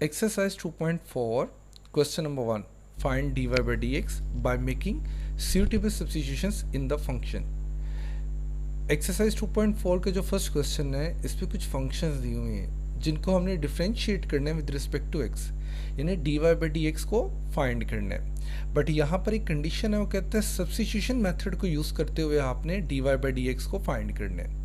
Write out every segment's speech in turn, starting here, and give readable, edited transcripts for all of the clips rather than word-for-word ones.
Exercise 2.4, question number 1. Find dy by dx by making suitable substitutions in the function. Exercise 2.4 का जो first question है, इस पे कुछ फंक्शंस दिए हुए हैं जिनको हमने डिफरेंशिएट करना है विद रिस्पेक्ट टू एक्स, यानी D Y by D x को फाइंड करना है. बट यहाँ पर एक कंडीशन है, वो कहता है सब्स्टिट्यूशन मेथड को यूज़ करते हुए आपने d Y by D x को फाइंड करना है.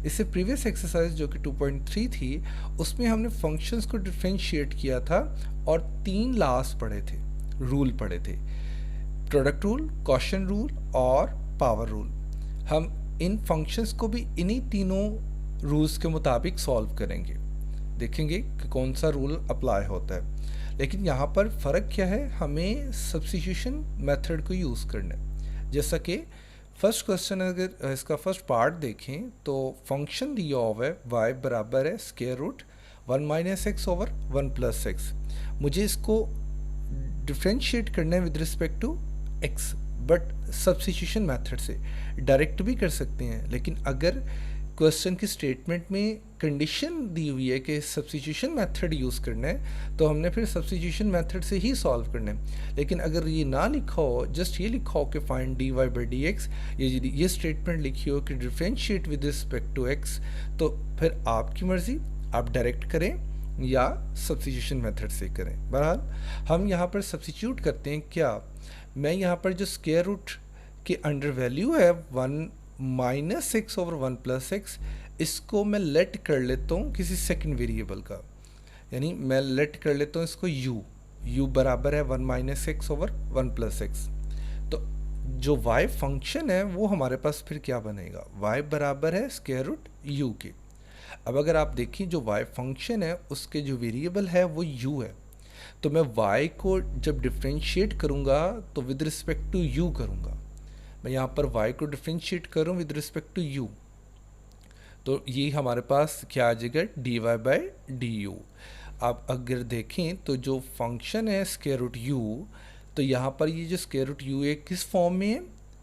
इससे प्रीवियस एक्सरसाइज जो कि 2.3 थी, उसमें हमने फंक्शंस को डिफरेंशिएट किया था और 3 लॉस पढ़े थे, रूल पढ़े थे, प्रोडक्ट रूल, क्वोशिएंट रूल और पावर रूल. हम इन फंक्शंस को भी इन्हीं तीनों रूल्स के मुताबिक सॉल्व करेंगे, देखेंगे कि कौन सा रूल अप्लाई होता है. लेकिन यहाँ पर फ़र्क क्या है, हमें सब्स्टिट्यूशन मेथड को यूज़ करना है. जैसा कि फर्स्ट क्वेश्चन, अगर इसका फर्स्ट पार्ट देखें तो फंक्शन दिया हुआ है y बराबर है square root 1 minus x over 1 plus x. मुझे इसको डिफ्रेंशिएट करना है with respect to x, but substitution method से. डायरेक्ट भी कर सकते हैं, लेकिन अगर क्वेश्चन की स्टेटमेंट में कंडीशन दी हुई है कि सब्स्टिट्यूशन मेथड यूज़ करना है, तो हमने फिर सब्स्टिट्यूशन मेथड से ही सॉल्व करना है. लेकिन अगर ये ना लिखा हो, जस्ट ये लिखा हो कि find d Y by D x, ये स्टेटमेंट लिखी हो कि differentiate with respect to x, तो फिर आपकी मर्ज़ी, आप डायरेक्ट करें या सब्स्टिट्यूशन मेथड से करें. बहरहाल हम यहाँ पर सब्स्टिट्यूट करते हैं. क्या मैं यहाँ पर जो स्क्वायर रूट के अंडर वैल्यू है 1 minus x over 1 plus x, इसको मैं लेट कर लेता हूँ किसी सेकंड वेरिएबल का, यानी मैं लेट कर लेता हूँ इसको u बराबर है 1 minus x over 1 plus x. तो जो y फंक्शन है वो हमारे पास फिर क्या बनेगा, y बराबर है स्क्वायर रूट u के. अब अगर आप देखिए जो y फंक्शन है उसके जो वेरिएबल है वो u है, तो मैं y को जब डिफ्रेंशिएट करूँगा तो विद रिस्पेक्ट टू u करूँगा. मैं यहाँ पर y को डिफ्रेंशिएट करूँ विद रिस्पेक्ट टू u, तो ये हमारे पास क्या आ जाएगा, d Y by d u. आप अगर देखें तो जो फंक्शन है स्क्वायर रूट u, तो यहाँ पर ये जो स्क्वायर रूट u है किस फॉर्म में है,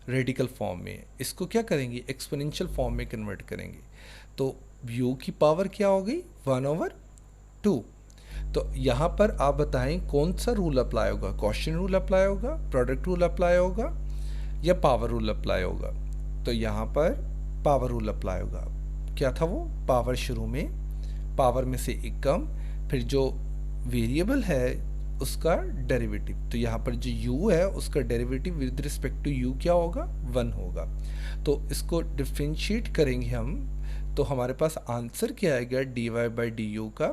रेडिकल फॉर्म में है. इसको क्या करेंगे, एक्सपोनेंशियल फॉर्म में कन्वर्ट करेंगे. तो u की पावर क्या हो गई, 1/2. तो यहाँ पर आप बताएं कौन सा रूल अप्लाई होगा, क्वोशिएंट रूल अप्लाई होगा, प्रोडक्ट रूल अप्लाई होगा या पावर रूल अप्लाई होगा. तो यहाँ पर पावर रूल अप्लाई होगा. क्या था वो, पावर शुरू में, पावर में से एक कम, फिर जो वेरिएबल है उसका डेरिवेटिव. तो यहाँ पर जो u है उसका derivative with respect to u क्या होगा, 1 होगा. तो इसको डिफ्रेंशिएट करेंगे हम, तो हमारे पास आंसर क्या आएगा, d Y by d u का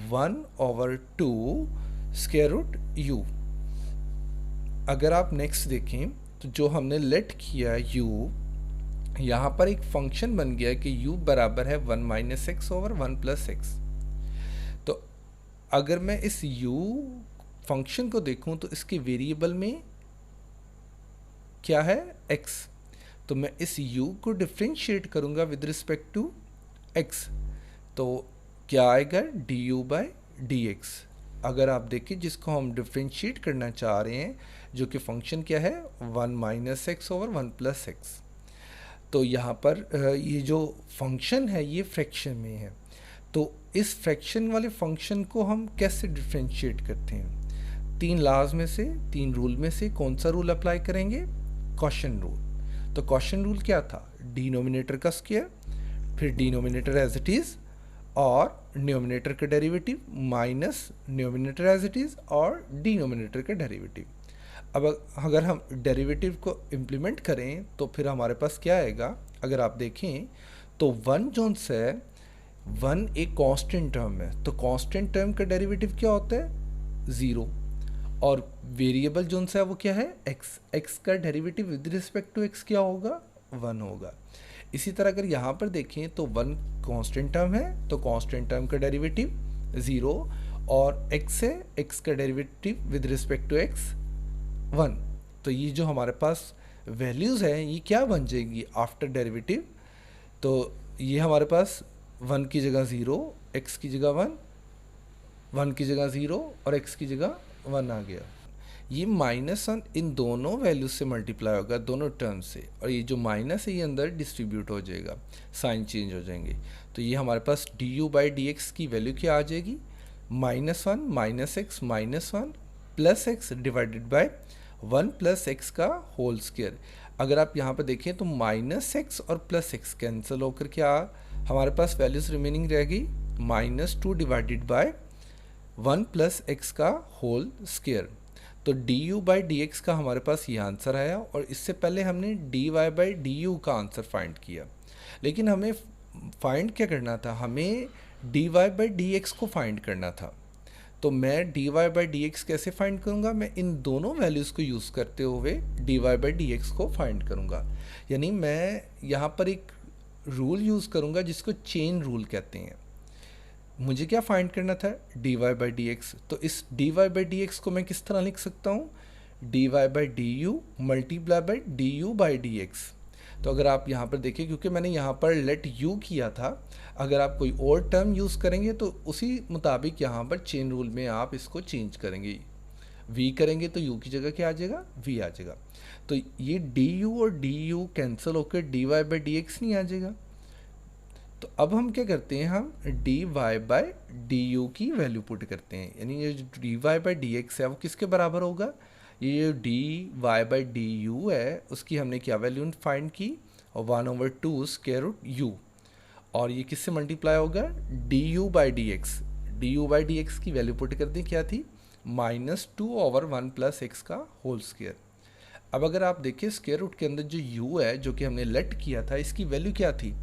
1/2 स्क्वायर रूट u. अगर आप नेक्स्ट देखें तो जो हमने लेट किया u, यहाँ पर एक फंक्शन बन गया कि u बराबर है 1 minus x over 1 plus x. तो अगर मैं इस u फंक्शन को देखूं तो इसके वेरिएबल में क्या है, x. तो मैं इस u को डिफ्रेंशिएट करूंगा विद रिस्पेक्ट टू x, तो क्या आएगा, D u by D x. अगर आप देखें जिसको हम डिफ्रेंशिएट करना चाह रहे हैं, जो कि फंक्शन क्या है, 1 minus x over 1 plus x. तो यहाँ पर ये जो फंक्शन है ये फ्रैक्शन में है. तो इस फ्रैक्शन वाले फंक्शन को हम कैसे डिफ्रेंशिएट करते हैं, 3 लॉज में से, 3 रूल में से कौन सा रूल अप्लाई करेंगे, क्वोशिएंट रूल. तो क्वोशिएंट रूल क्या था, डिनोमिनेटर का स्क्वायर, फिर डिनोमिनेटर एज इट इज़ और न्यूमिनेटर का derivative minus numerator as it is और डिनोमिनेटर का डेरिवेटिव. अब अगर हम डेरिवेटिव को इम्प्लीमेंट करें तो फिर हमारे पास क्या आएगा, अगर आप देखें तो 1 जोन से 1 एक कांस्टेंट टर्म है, तो कांस्टेंट टर्म का डेरिवेटिव क्या होता है, 0. और वेरिएबल जोन से है वो क्या है, x का derivative with respect to x क्या होगा, 1 होगा. इसी तरह अगर यहाँ पर देखें तो 1 कांस्टेंट टर्म है, तो कांस्टेंट टर्म का डेरिवेटिव 0 और x है, x का derivative with respect to x 1. तो ये जो हमारे पास वैल्यूज़ हैं ये क्या बन जाएगी आफ्टर डेरिवेटिव, तो ये हमारे पास 1 की जगह 0, x की जगह 1, 1 की जगह 0 और x की जगह 1 आ गया. ये -1 इन दोनों वैल्यूज से मल्टीप्लाई होगा, दोनों टर्म से, और ये जो माइनस है ये अंदर डिस्ट्रीब्यूट हो जाएगा, साइन चेंज हो जाएंगे. तो ये हमारे पास d u by D x की वैल्यू क्या आ जाएगी, -1 -x plus x divided by 1 plus x का होल स्क्वायर। अगर आप यहाँ पर देखें तो -x और प्लस एक्स कैंसिल होकर क्या हमारे पास वैल्यूज रिमेनिंग रहेगी, -2 डिवाइडेड बाय 1 प्लस एक्स का होल स्क्वायर। तो du बाई डी एक्स का हमारे पास ये आंसर आया, और इससे पहले हमने dy बाई डी यू का आंसर फाइंड किया। लेकिन हमें फाइंड क्या करना था, हमें dy बाई डी एक्स को फाइंड करना था। तो मैं dy बाई डी एक्स कैसे फाइंड करूँगा, मैं इन दोनों वैल्यूज़ को यूज़ करते हुए dy बाई डी एक्स को फाइंड करूँगा। यानी मैं यहाँ पर एक रूल यूज़ करूँगा जिसको चेन रूल कहते हैं। मुझे क्या फाइंड करना था, dy बाई डी एक्स। तो इस dy बाई डी एक्स को मैं किस तरह लिख सकता हूँ, dy by d u multiply by d u by D x. तो अगर आप यहाँ पर देखें, क्योंकि मैंने यहाँ पर लेट यू किया था, अगर आप कोई और टर्म यूज़ करेंगे तो उसी मुताबिक यहाँ पर चेन रूल में आप इसको चेंज करेंगे। v करेंगे तो u की जगह क्या आ जाएगा, v आ जाएगा। तो ये du और du कैंसिल होकर dy बाई डी एक्स नहीं आ जाएगा। तो अब हम क्या करते हैं, हम dy बाई डी यू की वैल्यू पुट करते हैं। यानी ये जो dy बाई डी एक्स है वो किसके बराबर होगा, ये जो dy बाई डी यू है उसकी हमने क्या वैल्यू फाइंड की, और 1/2 स्क्वायर रूट u, और ये किससे मल्टीप्लाई होगा, du by D x. du by D x की वैल्यू पुट कर दी, क्या थी, -2/1 प्लस एक्स का होल स्क्वायर। अब अगर आप देखिए स्क्वायर रूट के अंदर जो u है जो कि हमने लेट किया था, इसकी वैल्यू क्या थी,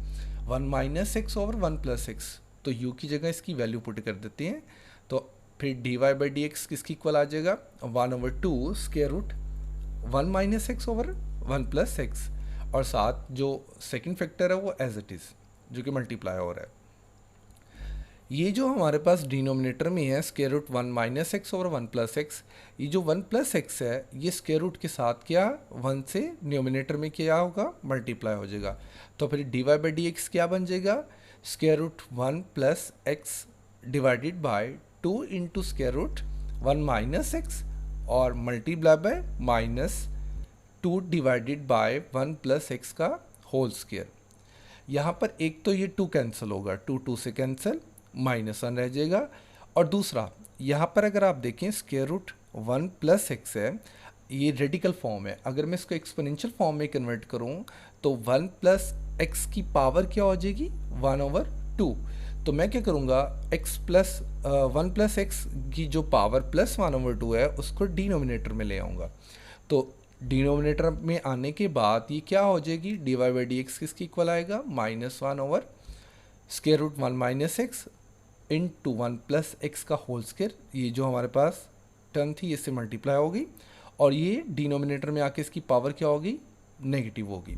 1 - x/1 प्लस एक्स। तो u की जगह इसकी वैल्यू पुट कर देते हैं। तो फिर dy बाई डी एक्स किसकी इक्वल आ जाएगा, 1/2 square root 1 - x/1 plus x, और साथ जो सेकंड फैक्टर है वो एज इट इज़ जो कि मल्टीप्लाई हो रहा है। ये जो हमारे पास डिनोमिनेटर में है square root 1 - x/1 plus x, ये जो 1 प्लस एक्स है ये स्क्वायर रूट के साथ क्या 1 से न्यूमिनेटर में क्या होगा, मल्टीप्लाई हो जाएगा। तो फिर dy बाई डी एक्स क्या बन जाएगा, square root 1 plus x divided by 2 into square root 1 minus x, और multiply by -2 divided by 1 plus x का होल स्क्वायर। यहाँ पर एक तो ये 2 कैंसिल होगा, 2 से कैंसिल, -1 रह जाएगा। और दूसरा यहाँ पर अगर आप देखें स्क्वायर रूट 1 प्लस एक्स है, ये रेडिकल फॉर्म है। अगर मैं इसको एक्सपोनेंशियल फॉर्म में कन्वर्ट करूँ तो 1 प्लस एक्स की पावर क्या हो जाएगी, 1/2। तो मैं क्या करूँगा, x प्लस 1 प्लस एक्स की जो पावर प्लस 1/2 है उसको डिनोमिनेटर में ले आऊँगा। तो डिनोमिनेटर में आने के बाद ये क्या हो जाएगी, dy बाई डी एक्स किसकी इक्वल आएगा, -1 square root 1 minus x into 1 plus x का होल स्क्वायर। ये जो हमारे पास टर्म थी इससे मल्टीप्लाई होगी, और ये डिनोमिनेटर में आके इसकी पावर क्या होगी, नेगेटिव होगी।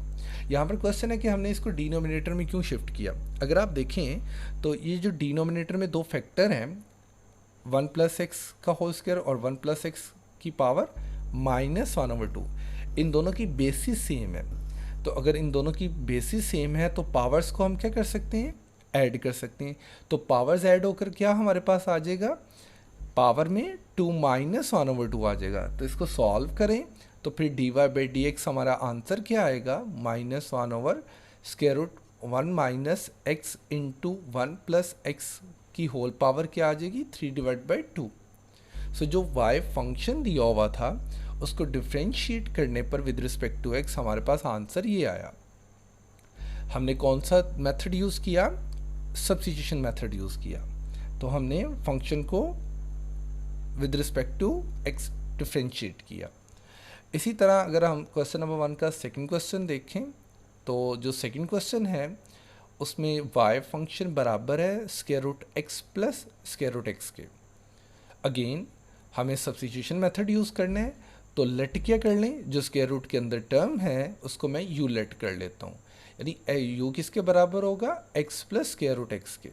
यहाँ पर क्वेश्चन है कि हमने इसको डिनोमिनेटर में क्यों शिफ्ट किया। अगर आप देखें तो ये जो डिनोमिनेटर में दो फैक्टर हैं, 1 प्लस एक्स का होल स्क्वायर और 1 प्लस एक्स की पावर -1/2, इन दोनों की बेसिस सेम है। तो अगर इन दोनों की बेसिस सेम है तो पावर्स को हम क्या कर सकते हैं, ऐड कर सकते हैं। तो पावर्स ऐड होकर क्या हमारे पास आ जाएगा, पावर में 2 - 1/2 आ जाएगा। तो इसको सॉल्व करें तो फिर dy बाई डी एक्स हमारा आंसर क्या आएगा, -1 square root 1 minus x into 1 plus x की होल पावर क्या आ जाएगी, 3/2। सो जो y फंक्शन दिया हुआ था उसको डिफ्रेंशिएट करने पर विद रिस्पेक्ट टू x हमारे पास आंसर ये आया। हमने कौन सा मेथड यूज़ किया, सब्स्टिट्यूशन मेथड यूज़ किया। तो हमने फंक्शन को with respect to x differentiate किया। इसी तरह अगर हम क्वेश्चन नंबर 1 का सेकंड क्वेश्चन देखें तो जो सेकंड क्वेश्चन है उसमें y फंक्शन बराबर है square root x plus square root x के। अगेन हमें सब्स्टिट्यूशन मेथड यूज़ करना है, तो लेट क्या कर लें, जो स्क्वायर रूट के अंदर टर्म है उसको मैं u लेट कर लेता हूँ। यानी u किसके बराबर होगा, x plus square root x के।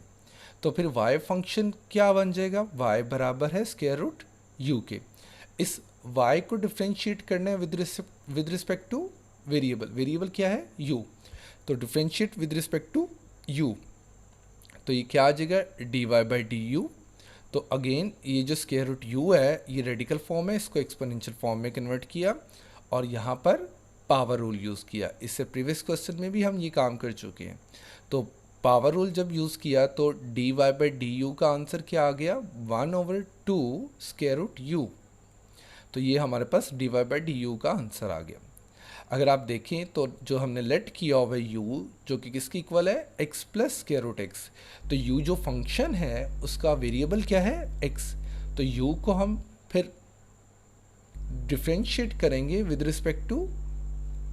तो फिर y फंक्शन क्या बन जाएगा, y बराबर है स्क्वायर रूट u के। इस y को डिफ्रेंशिएट करना है with respect to variable. Variable क्या है, u। तो differentiate with respect to u, तो ये क्या आ जाएगा, dy बाई डी यू। तो अगेन ये जो स्क्वायर रूट u है ये रेडिकल फॉर्म है, इसको एक्सपोनेंशियल फॉर्म में कन्वर्ट किया और यहाँ पर पावर रूल यूज़ किया। इससे प्रीवियस क्वेश्चन में भी हम ये काम कर चुके हैं। तो पावर रूल जब यूज़ किया तो dy बाई डी यू का आंसर क्या आ गया, 1/2 स्क्वायर रूट यू। तो ये हमारे पास dy बाई डी यू का आंसर आ गया। अगर आप देखें तो जो हमने लेट किया हुआ u जो कि किसकी इक्वल है, x plus square root x, तो u जो फंक्शन है उसका वेरिएबल क्या है, x। तो u को हम फिर डिफ्रेंशिएट करेंगे विद रिस्पेक्ट टू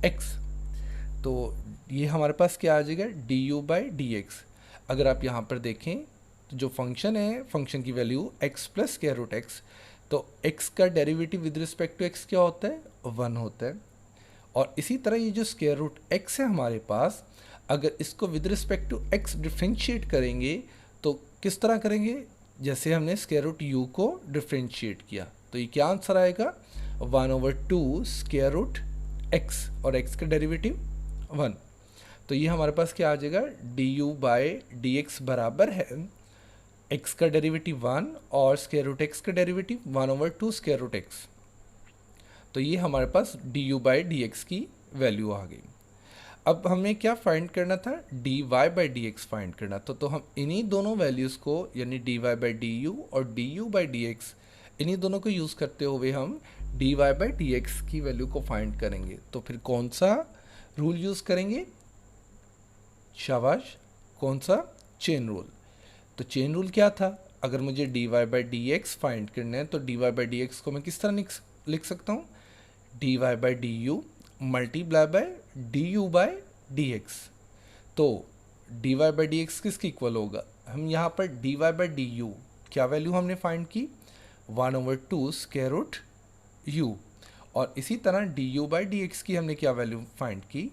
x, तो ये हमारे पास क्या आ जाएगा, du बाई डी एक्स। अगर आप यहाँ पर देखें तो जो फंक्शन है, फंक्शन की value x plus square root x, तो x का derivative with respect to x क्या होता है, 1 होता है। और इसी तरह ये जो स्क्वायर रूट x है हमारे पास, अगर इसको with respect to x differentiate करेंगे तो किस तरह करेंगे, जैसे हमने स्क्वायर रूट u को डिफ्रेंशिएट किया, तो ये क्या आंसर आएगा, 1/2 स्क्वायर रूट x और x का डेरिवेटिव 1। तो ये हमारे पास क्या आ जाएगा, du बाई डी एक्स बराबर है x का डेरिवेटिव 1 और स्क्वायर रूट x का डेरिवेटिव 1/2 स्क्वायर रूट x। तो ये हमारे पास du बाई डी एक्स की वैल्यू आ गई। अब हमें क्या फाइंड करना था, dy by D x find करना था। तो हम इन्हीं दोनों वैल्यूज़ को यानी dy बाई डी यू और du बाई डी एक्स, इन्हीं दोनों को यूज़ करते हुए हम dy बाई डी एक्स की वैल्यू को फाइंड करेंगे। तो फिर कौन सा रूल यूज़ करेंगे, शाबाश, कौन सा, चेन रूल। तो चेन रूल क्या था, अगर मुझे dy by D x find करना है तो dy बाई डी एक्स को मैं किस तरह लिख सकता हूँ, dy by d u multiply by d u by D x. तो dy बाई डी एक्स किसके इक्वल होगा, हम यहाँ पर dy बाई डी यू क्या वैल्यू हमने फाइंड की, 1/2 स्क्वायर रूट यू, और इसी तरह du बाई डी एक्स की हमने क्या वैल्यू फाइंड की,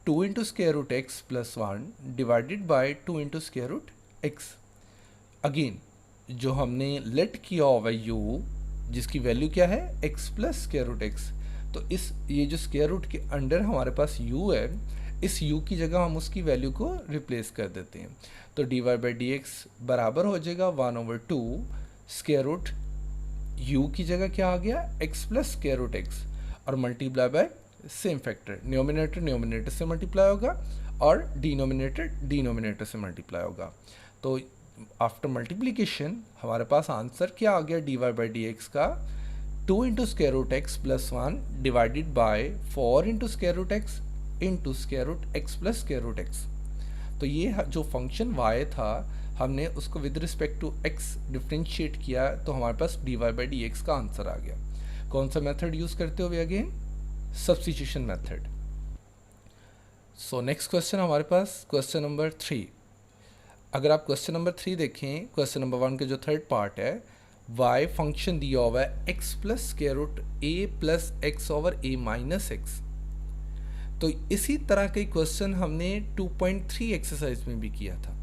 2 into square root x plus 1 divided by 2 into square root x. Again जो हमने लेट किया हुआ u जिसकी वैल्यू क्या है, x plus square root x, तो इस ये जो स्क्वायर रूट के अंडर हमारे पास u है, इस u की जगह हम उसकी वैल्यू को रिप्लेस कर देते हैं। तो dy बाई डी एक्स बराबर हो जाएगा 1/2 स्क्वायर रूट u की जगह क्या आ गया, x plus square root x, और multiply by same factor, numerator numerator से मल्टीप्लाई होगा और डिनोमिनेटर से मल्टीप्लाई होगा। तो आफ्टर मल्टीप्लिकेशन हमारे पास आंसर क्या आ गया, dy बाई डी एक्स का 2 into square root x plus 1 divided by 4 into square root x into square root x plus square root x. तो ये जो फंक्शन y था हमने उसको with respect to x differentiate किया, तो हमारे पास dy बाई डी एक्स का आंसर आ गया। कौन सा मेथड यूज़ करते हुए, again substitution method. So next question हमारे पास क्वेश्चन नंबर 3। अगर आप क्वेश्चन नंबर 3 देखें, क्वेश्चन नंबर 1 का जो थर्ड पार्ट है, y फंक्शन दिया हुआ है x plus square root a plus x over a minus x. तो इसी तरह के क्वेश्चन हमने 2.3 एक्सरसाइज में भी किया था।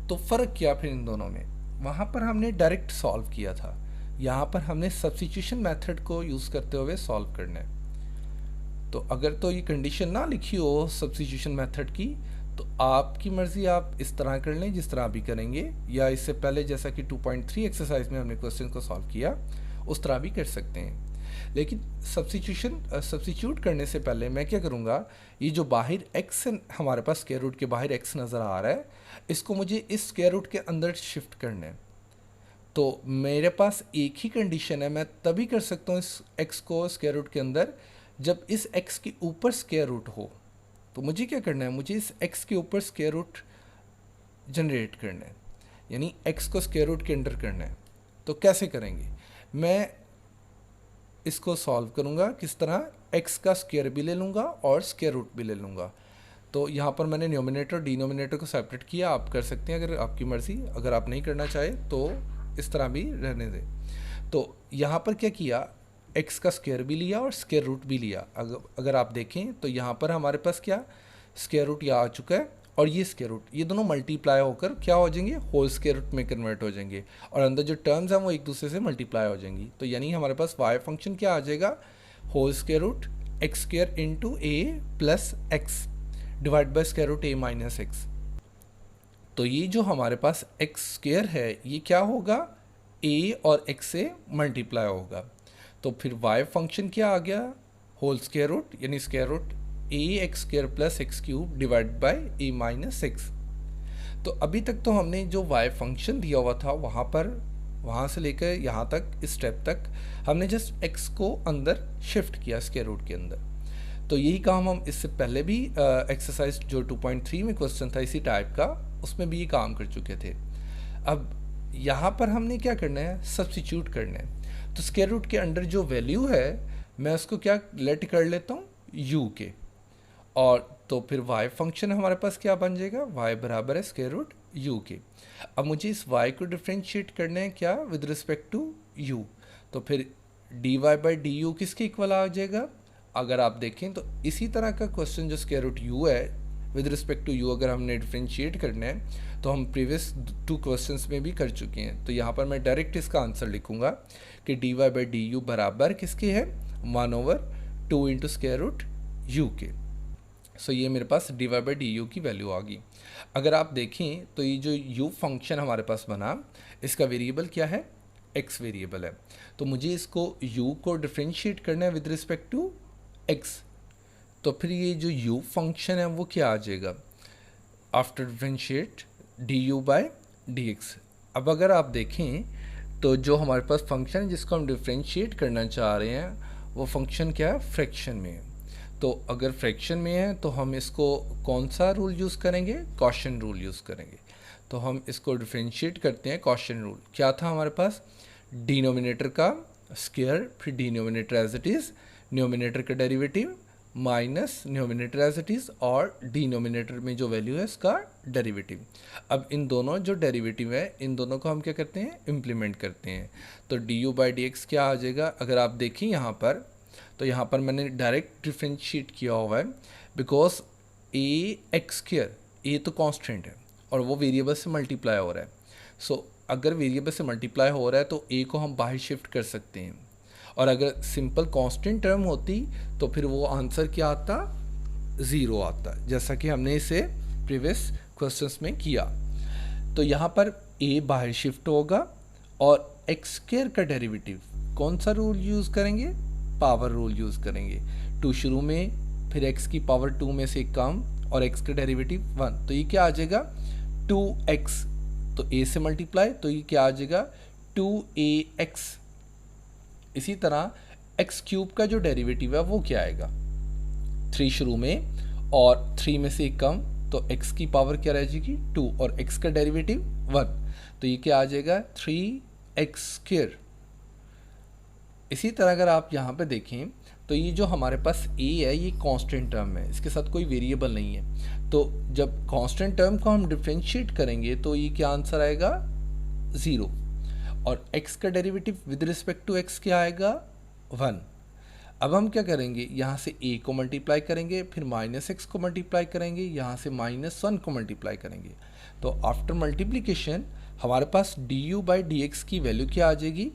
तो फ़र्क क्या फिर इन दोनों में, वहाँ पर हमने डायरेक्ट सॉल्व किया था, यहाँ पर हमने सब्स्टिट्यूशन मेथड को यूज़ करते हुए सॉल्व करना है। तो अगर तो ये कंडीशन ना लिखी हो सब्स्टिट्यूशन मेथड की, तो आपकी मर्ज़ी, आप इस तरह कर लें जिस तरह भी करेंगे, या इससे पहले जैसा कि 2.3 एक्सरसाइज में हमने क्वेश्चन को सॉल्व किया उस तरह भी कर सकते हैं। लेकिन सब्स्टिट्यूट करने से पहले मैं क्या करूँगा, ये जो बाहर x हमारे पास स्क्वायर रूट के बाहर x नज़र आ रहा है, इसको मुझे इस स्क्वायर रूट के अंदर शिफ्ट करना है। तो मेरे पास एक ही कंडीशन है, मैं तभी कर सकता हूँ इस x को स्क्वायर रूट के अंदर जब इस x के ऊपर स्क्वायर रूट हो। तो मुझे क्या करना है, मुझे इस x के ऊपर स्क्वायर रूट जनरेट करना है, यानी x को स्क्वायर रूट के अंडर करना है। तो कैसे करेंगे, मैं इसको सॉल्व करूँगा किस तरह, x का स्क्वायर भी ले लूँगा और स्क्वायर रूट भी ले लूँगा। तो यहाँ पर मैंने न्यूमिनेटर डिनोमिनेटर को सेपरेट किया, आप कर सकते हैं अगर आपकी मर्ज़ी, अगर आप नहीं करना चाहे तो इस तरह भी रहने दें। तो यहाँ पर क्या किया, x का स्क्वायर भी लिया और स्क्वायर रूट भी लिया। अगर आप देखें तो यहाँ पर हमारे पास क्या, स्क्वायर रूट यहाँ आ चुका है और ये स्क्वायर रूट, ये दोनों मल्टीप्लाई होकर क्या हो जाएंगे, होल स्क्वायर रूट में कन्वर्ट हो जाएंगे, और अंदर जो टर्म्स हैं वो एक दूसरे से मल्टीप्लाई हो जाएंगी। तो यानी हमारे पास y फंक्शन क्या आ जाएगा, whole square root x square into a plus x divide by square root a minus x. तो ये जो हमारे पास एक्स स्क्वायर है ये क्या होगा, a और x से मल्टीप्लाई होगा। तो फिर y फंक्शन क्या आ गया, होल स्क्वायर रूट यानी square root a x square plus x cube divide by a minus x. तो अभी तक तो हमने जो y फंक्शन दिया हुआ था वहाँ से लेकर यहाँ तक इस स्टेप तक हमने जस्ट x को अंदर शिफ्ट किया स्क्वायर रूट के अंदर। तो यही काम हम इससे पहले भी एक्सरसाइज जो 2.3 में क्वेश्चन था इसी टाइप का, उसमें भी ये काम कर चुके थे। अब यहाँ पर हमने क्या करना है, सब्स्टिट्यूट करना है। तो स्क्वायर रूट के अंडर जो वैल्यू है मैं उसको क्या लेट कर लेता हूँ u के, और तो फिर y फंक्शन हमारे पास क्या बन जाएगा, y बराबर है स्क्वायर रूट u के। अब मुझे इस y को डिफ्रेंशिएट करना है क्या विद रिस्पेक्ट टू u, तो फिर dy बाई डी यू किसके इक्वल आ जाएगा। अगर आप देखें तो इसी तरह का क्वेश्चन जो स्क्वायर रूट u है विद रिस्पेक्ट टू u अगर हमने डिफ्रेंशिएट करना है तो हम प्रीवियस 2 क्वेश्चंस में भी कर चुके हैं। तो यहाँ पर मैं डायरेक्ट इसका आंसर लिखूंगा कि dy बाई डी यू बराबर किसके है, 1/2 इंटू स्क्वायर रूट u के। सो ये मेरे पास dy बाई डी यू की वैल्यू आ गई। अगर आप देखें तो ये जो u फंक्शन हमारे पास बना, इसका वेरिएबल क्या है, x वेरिएबल है। तो मुझे इसको u को डिफ्रेंशिएट करना है विद रिस्पेक्ट टू x। तो फिर ये जो u फंक्शन है वो क्या आ जाएगा, after differentiate du by dx। अब अगर आप देखें तो जो हमारे पास फंक्शन है जिसको हम डिफ्रेंशिएट करना चाह रहे हैं वो फंक्शन क्या है, फ्रैक्शन में है। तो अगर फ्रैक्शन में है तो हम इसको कौन सा रूल यूज़ करेंगे, कॉशन रूल यूज़ करेंगे। तो हम इसको डिफ्रेंशिएट करते हैं कॉशन रूल। क्या था हमारे पास, डिनोमिनेटर का स्क्वायर फिर denominator as it is, numerator का derivative minus numerator as it is, और डिनोमिनेटर में जो वैल्यू है इसका डेरिवेटिव। अब इन दोनों जो डेरिवेटिव है इन दोनों को हम क्या करते हैं, इम्प्लीमेंट करते हैं। तो d u by D x क्या आ जाएगा, अगर आप देखें यहाँ पर तो यहाँ पर मैंने डायरेक्ट डिफ्रेंशिएट किया हुआ है बिकॉज ए एक्स स्क्वायर, ए तो कांस्टेंट है और वो वेरिएबल से मल्टीप्लाई हो रहा है। सो अगर वेरिएबल से मल्टीप्लाई हो रहा है तो ए को हम बाहर शिफ्ट कर सकते हैं, और अगर सिंपल कांस्टेंट टर्म होती तो फिर वो आंसर क्या आता, 0 आता, जैसा कि हमने इसे प्रीवियस क्वेश्चंस में किया। तो यहाँ पर ए बाहर शिफ्ट होगा और एक्स स्क्वायर का डेरिवेटिव कौन सा रूल यूज़ करेंगे, पावर रूल यूज़ करेंगे। 2 शुरू में, फिर x की पावर 2 में से कम और x का डेरिवेटिव 1, तो ये क्या आ जाएगा 2x। तो a से मल्टीप्लाई तो ये क्या आ जाएगा 2ax। इसी तरह x क्यूब का जो डेरिवेटिव है वो क्या आएगा, 3 शुरू में और 3 में से कम, तो x की पावर क्या रह जाएगी 2 और x का डेरिवेटिव 1, तो ये क्या आ जाएगा 3x स्क्वायर। इसी तरह अगर आप यहाँ पे देखें तो ये जो हमारे पास a है ये कांस्टेंट टर्म है, इसके साथ कोई वेरिएबल नहीं है। तो जब कांस्टेंट टर्म को हम डिफ्रेंशिएट करेंगे तो ये क्या आंसर आएगा 0, और x का derivative with respect to x क्या आएगा 1। अब हम क्या करेंगे, यहाँ से a को मल्टीप्लाई करेंगे, फिर माइनस एक्स को मल्टीप्लाई करेंगे, यहाँ से -1 को मल्टीप्लाई करेंगे। तो आफ्टर मल्टीप्लिकेशन हमारे पास d u by D x की वैल्यू क्या आ जाएगी,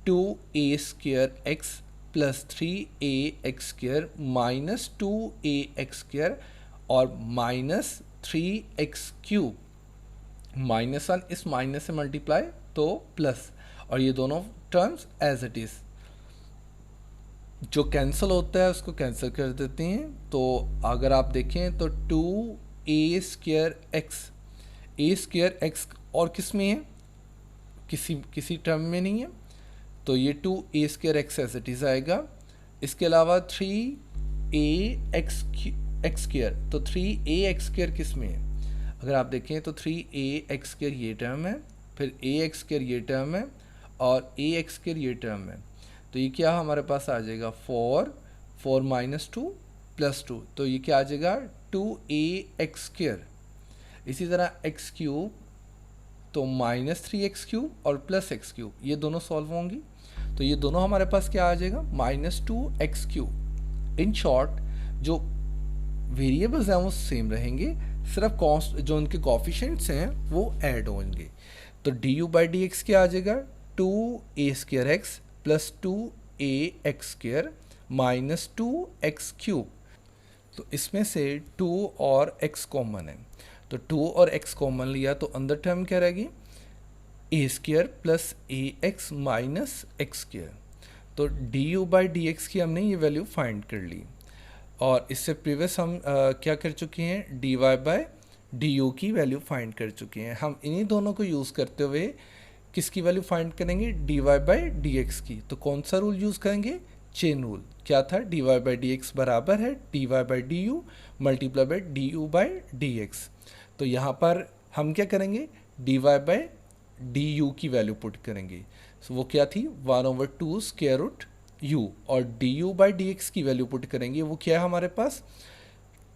2a square x plus 3ax square minus 2ax square और माइनस 3x क्यूब, -1 इस माइनस से मल्टीप्लाई तो प्लस, और ये दोनों टर्म्स एज इट इज़। जो कैंसिल होता है उसको कैंसिल कर देते हैं। तो अगर आप देखें तो 2a square x, a square x और किस में है, किसी टर्म में नहीं है, तो ये 2a square x as it is आएगा। इसके अलावा 3ax स्क्वायर, तो 3ax स्क्वायर किस में है, अगर आप देखें तो 3ax स्क्वायर ये टर्म है, फिर ax स्क्वायर ये टर्म है और ax स्क्वायर ये टर्म है। तो ये क्या हमारे पास आ जाएगा 4 माइनस 2 प्लस 2, तो ये क्या आ जाएगा 2ax स्क्वायर। इसी तरह x क्यूब तो -3x क्यूब और प्लस एक्स क्यूब, ये दोनों सॉल्व होंगी, तो ये दोनों हमारे पास क्या आ जाएगा -2x क्यूब। इन शॉर्ट जो वेरिएबल्स हैं वो सेम रहेंगे, सिर्फ कॉन्स्ट जो उनके कॉफिशेंट्स हैं वो ऐड होंगे। तो d u by D x क्या आ जाएगा 2a square x plus 2ax square minus 2x cube. तो इसमें से 2 और x कॉमन है, तो 2 और x कॉमन लिया तो अंदर टर्म क्या रहेगी a square plus ax minus x square. तो d u by D x की हमने ये वैल्यू फाइंड कर ली, और इससे प्रीवियस हम क्या कर चुके हैं dy बाई डी यू की वैल्यू फाइंड कर चुके हैं। हम इन्हीं दोनों को यूज़ करते हुए किसकी वैल्यू फाइंड करेंगे, d Y by D x की। तो कौन सा रूल यूज़ करेंगे, चेन रूल। क्या था, d Y by D x बराबर है d Y by d u multiply by d u by D x. तो यहाँ पर हम क्या करेंगे, d Y by d u की वैल्यू पुट करेंगे। सो वो क्या थी, 1/2 स्क्वायर रूट यू, और d u by D x की वैल्यू पुट करेंगे। वो क्या है हमारे पास,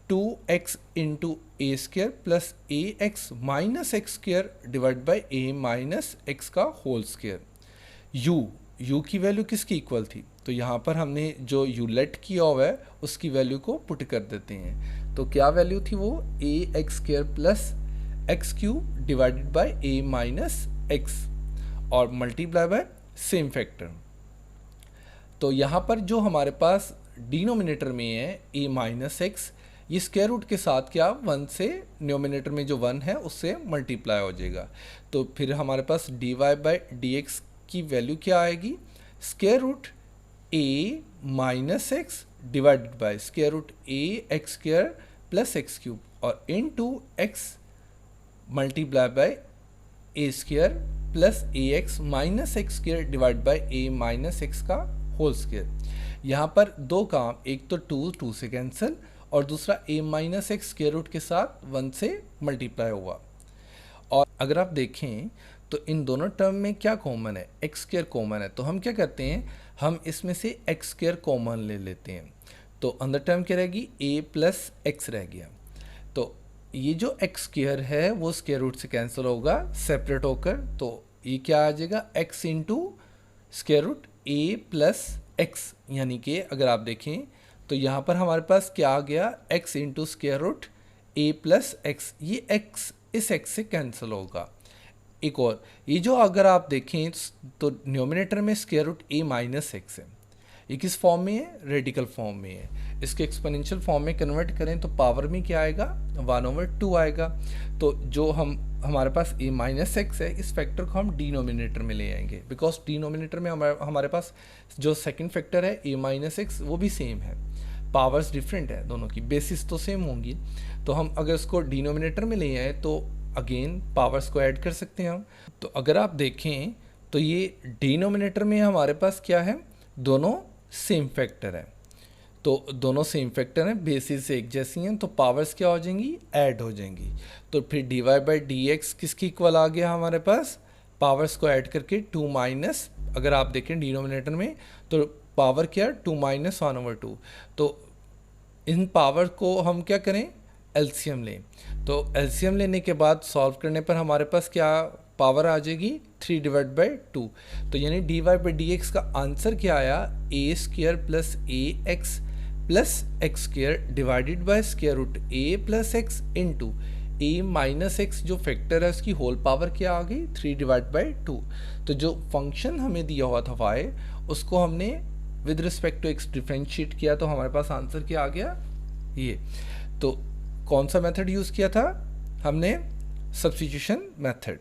2x into A square plus a x minus x square divide by a minus x का होल स्क्र। यू की वैल्यू किसकी इक्वल थी, तो यहाँ पर हमने जो यू लेट किया हुआ है उसकी वैल्यू को पुट कर देते हैं। तो क्या वैल्यू थी वो, a x square plus x cube divided by a minus x और मल्टीप्लाई बाय सेम फैक्टर। तो यहाँ पर जो हमारे पास डिनोमिनेटर में है ए माइनस एक्स, ये स्क्वायर रूट के साथ क्या 1 से न्यूमिनेटर में जो 1 है उससे मल्टीप्लाई हो जाएगा। तो फिर हमारे पास d Y by D x की वैल्यू क्या आएगी, square root a minus x divided by square root a x square plus x cube और into x multiply by a square plus a x minus x square divide by a minus x का whole square. यहाँ पर दो काम, एक तो 2 से cancel और दूसरा a minus x square root के साथ 1 से मल्टीप्लाई हुआ। और अगर आप देखें तो इन दोनों टर्म में क्या कॉमन है, एक्स स्क्वायर कॉमन है। तो हम क्या करते हैं, हम इसमें से एक्स स्क्वायर कॉमन ले लेते हैं। तो अंदर टर्म क्या रहेगी, a प्लस एक्स रह गया। तो ये जो एक्स स्क्वायर है वो स्क्वायर रूट से कैंसिल होगा सेपरेट होकर। तो ये क्या आ जाएगा, x into square root a plus x, यानी कि अगर आप देखें तो यहाँ पर हमारे पास क्या आ गया, x into square root a plus x. ये x इस x से कैंसिल होगा। एक और, ये जो अगर आप देखें तो न्यूमिनेटर में square root a minus x है, ये किस फॉर्म में है, रेडिकल फॉर्म में है। इसके एक्सपोनेंशियल फॉर्म में कन्वर्ट करें तो पावर में क्या आएगा, 1/2 आएगा। तो जो हमारे पास a माइनस एक्स है, इस फैक्टर को हम डिनोमिनेटर में ले आएंगे, बिकॉज डिनोमिनेटर में हमारे पास जो सेकंड फैक्टर है a माइनस एक्स वो भी सेम है, पावर्स डिफरेंट है, दोनों की बेसिस तो सेम होंगी। तो हम अगर इसको डिनोमिनेटर में ले आए तो अगेन पावर्स को ऐड कर सकते हैं हम। तो अगर आप देखें तो ये डिनोमिनेटर में हमारे पास क्या है, दोनों सेम फैक्टर है। तो दोनों सेम फैक्टर हैं, बेसिस एक जैसी हैं, तो पावर्स क्या हो जाएंगी, ऐड हो जाएंगी। तो फिर d Y by D x किसकी इक्वल आ गया हमारे पास, पावर्स को ऐड करके 2 माइनस, अगर आप देखें डिनोमिनेटर में तो पावर क्या, 2 माइनस 1/2। तो इन पावर को हम क्या करें, एलसीएम लें। तो एलसीएम लेने के बाद सॉल्व करने पर हमारे पास क्या पावर आ जाएगी, 3/2। तो यानी D Y by D x का आंसर क्या आया, a square plus a x plus x square divided by square root a plus x into a minus x जो फैक्टर है उसकी होल पावर क्या आ गई, 3/2। तो जो फंक्शन हमें दिया हुआ था वाई, उसको हमने with respect to x differentiate किया, तो हमारे पास आंसर क्या आ गया, ये। तो कौन सा मेथड यूज़ किया था हमने, सब्स्टिट्यूशन मेथड।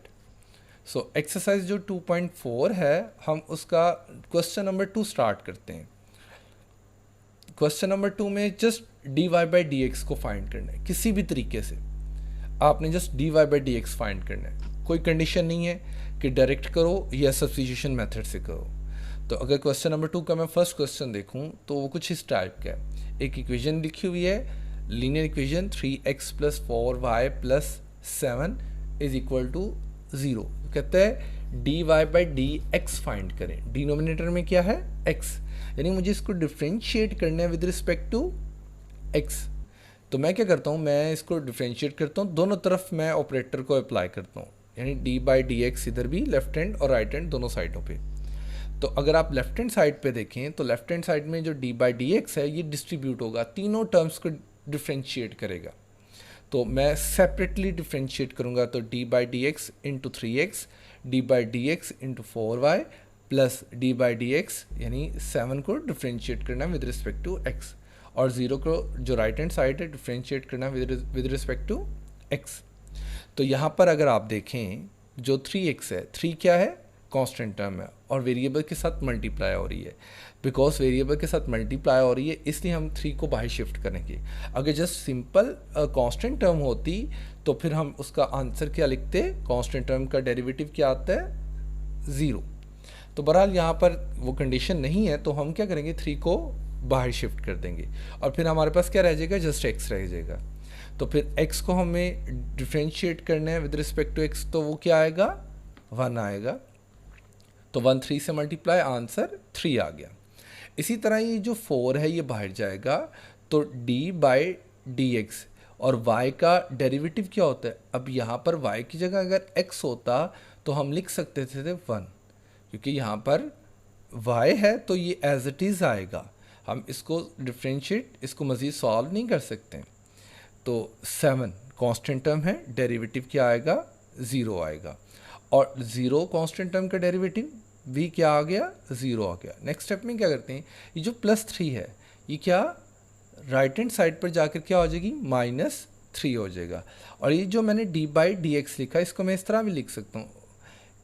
सो एक्सरसाइज जो 2.4 है, हम उसका क्वेश्चन नंबर 2 स्टार्ट करते हैं। क्वेश्चन नंबर 2 में just d Y by D x को फाइंड करना है, किसी भी तरीके से आपने just d Y by D x find करना है। कोई कंडीशन नहीं है कि डायरेक्ट करो या सब्स्टिट्यूशन मेथड से करो। तो अगर क्वेश्चन नंबर 2 का मैं फर्स्ट क्वेश्चन देखूं तो वो कुछ इस टाइप का है। एक इक्वेशन लिखी हुई है, लीनियर इक्वेशन 3x + 4y + 7 = 0। कहते हैं d Y by D x find करें। डिनोमिनेटर में क्या है, x, यानी मुझे इसको डिफ्रेंशिएट करना है विद रिस्पेक्ट टू x। तो मैं क्या करता हूँ, मैं इसको डिफ्रेंशिएट करता हूँ, दोनों तरफ मैं ऑपरेटर को अप्लाई करता हूँ, यानी डी बाई डी एक्स इधर भी लेफ्ट हैंड और राइट हैंड दोनों साइडों पे। तो अगर आप लेफ्ट हैंड साइड पे देखें तो लेफ्ट हैंड साइड में जो डी बाई डी एक्स है ये डिस्ट्रीब्यूट होगा, तीनों टर्म्स को डिफ्रेंशिएट करेगा। तो मैं सेपरेटली डिफ्रेंशिएट करूँगा, तो D by D x into 3x, D by D x into 4y plus D by D x यानी 7 को डिफ्रेंशिएट करना विद रिस्पेक्ट टू x, और 0 को जो राइट हैंड साइड है डिफ्रेंशिएट करना विद रिस्पेक्ट टू x। तो यहाँ पर अगर आप देखें जो 3x है, 3 क्या है, कांस्टेंट टर्म है और वेरिएबल के साथ मल्टीप्लाई हो रही है। बिकॉज वेरिएबल के साथ मल्टीप्लाई हो रही है इसलिए हम 3 को बाहर शिफ्ट करेंगे। अगर जस्ट सिंपल कांस्टेंट टर्म होती तो फिर हम उसका आंसर क्या लिखते, कांस्टेंट टर्म का डेरिवेटिव क्या आता है 0। तो बहरहाल यहाँ पर वो कंडीशन नहीं है तो हम क्या करेंगे 3 को बाहर शिफ्ट कर देंगे और फिर हमारे पास क्या रह जाएगा, जस्ट x रह जाएगा। तो फिर x को हमें डिफ्रेंशिएट करना है विद रिस्पेक्ट टू x, तो वो क्या आएगा 1 आएगा। तो 1 3 से मल्टीप्लाई, आंसर 3 आ गया। इसी तरह ये जो 4 है ये बाहर जाएगा तो d/dx और y का डेरिवेटिव क्या होता है। अब यहाँ पर y की जगह अगर x होता तो हम लिख सकते थे 1, क्योंकि यहाँ पर y है तो ये एज इट इज़ आएगा, हम इसको डिफ्रेंशिएट, इसको मज़ीद सॉल्व नहीं कर सकते। तो 7 कांस्टेंट टर्म है, डेरिवेटिव क्या आएगा 0 आएगा और 0 कांस्टेंट टर्म का डेरिवेटिव भी क्या आ गया 0 आ गया। नेक्स्ट स्टेप में क्या करते हैं, ये जो +3 है ये क्या राइट हैंड साइड पर जाकर क्या हो जाएगी -3 हो जाएगा। और ये जो मैंने d/dx लिखा इसको मैं इस तरह भी लिख सकता हूँ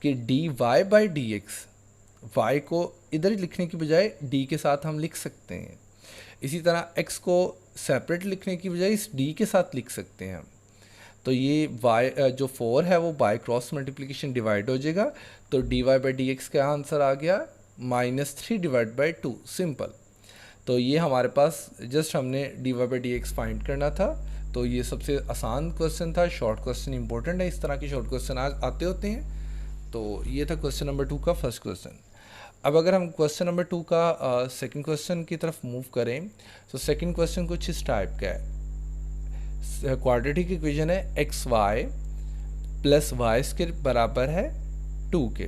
कि dy/dx, y को इधर लिखने की बजाय d के साथ हम लिख सकते हैं। इसी तरह x को सेपरेट लिखने की बजाय इस d के साथ लिख सकते हैं हम। तो ये y जो 4 है वो बाय क्रॉस मल्टीप्लिकेशन डिवाइड हो जाएगा, तो dy/dx का आंसर आ गया -3/2, सिंपल। तो ये हमारे पास जस्ट हमने dy/dx फाइंड करना था। तो ये सबसे आसान क्वेश्चन था, शॉर्ट क्वेश्चन इंपॉर्टेंट है, इस तरह के शॉर्ट क्वेश्चन आते होते हैं। तो ये था क्वेश्चन नंबर 2 का फर्स्ट क्वेश्चन। अब अगर हम क्वेश्चन नंबर 2 का सेकंड क्वेश्चन की तरफ मूव करें तो सेकंड क्वेश्चन कुछ इस टाइप का है। क्वाड्रेटिक इक्वेशन है xy + y² बराबर है 2 के।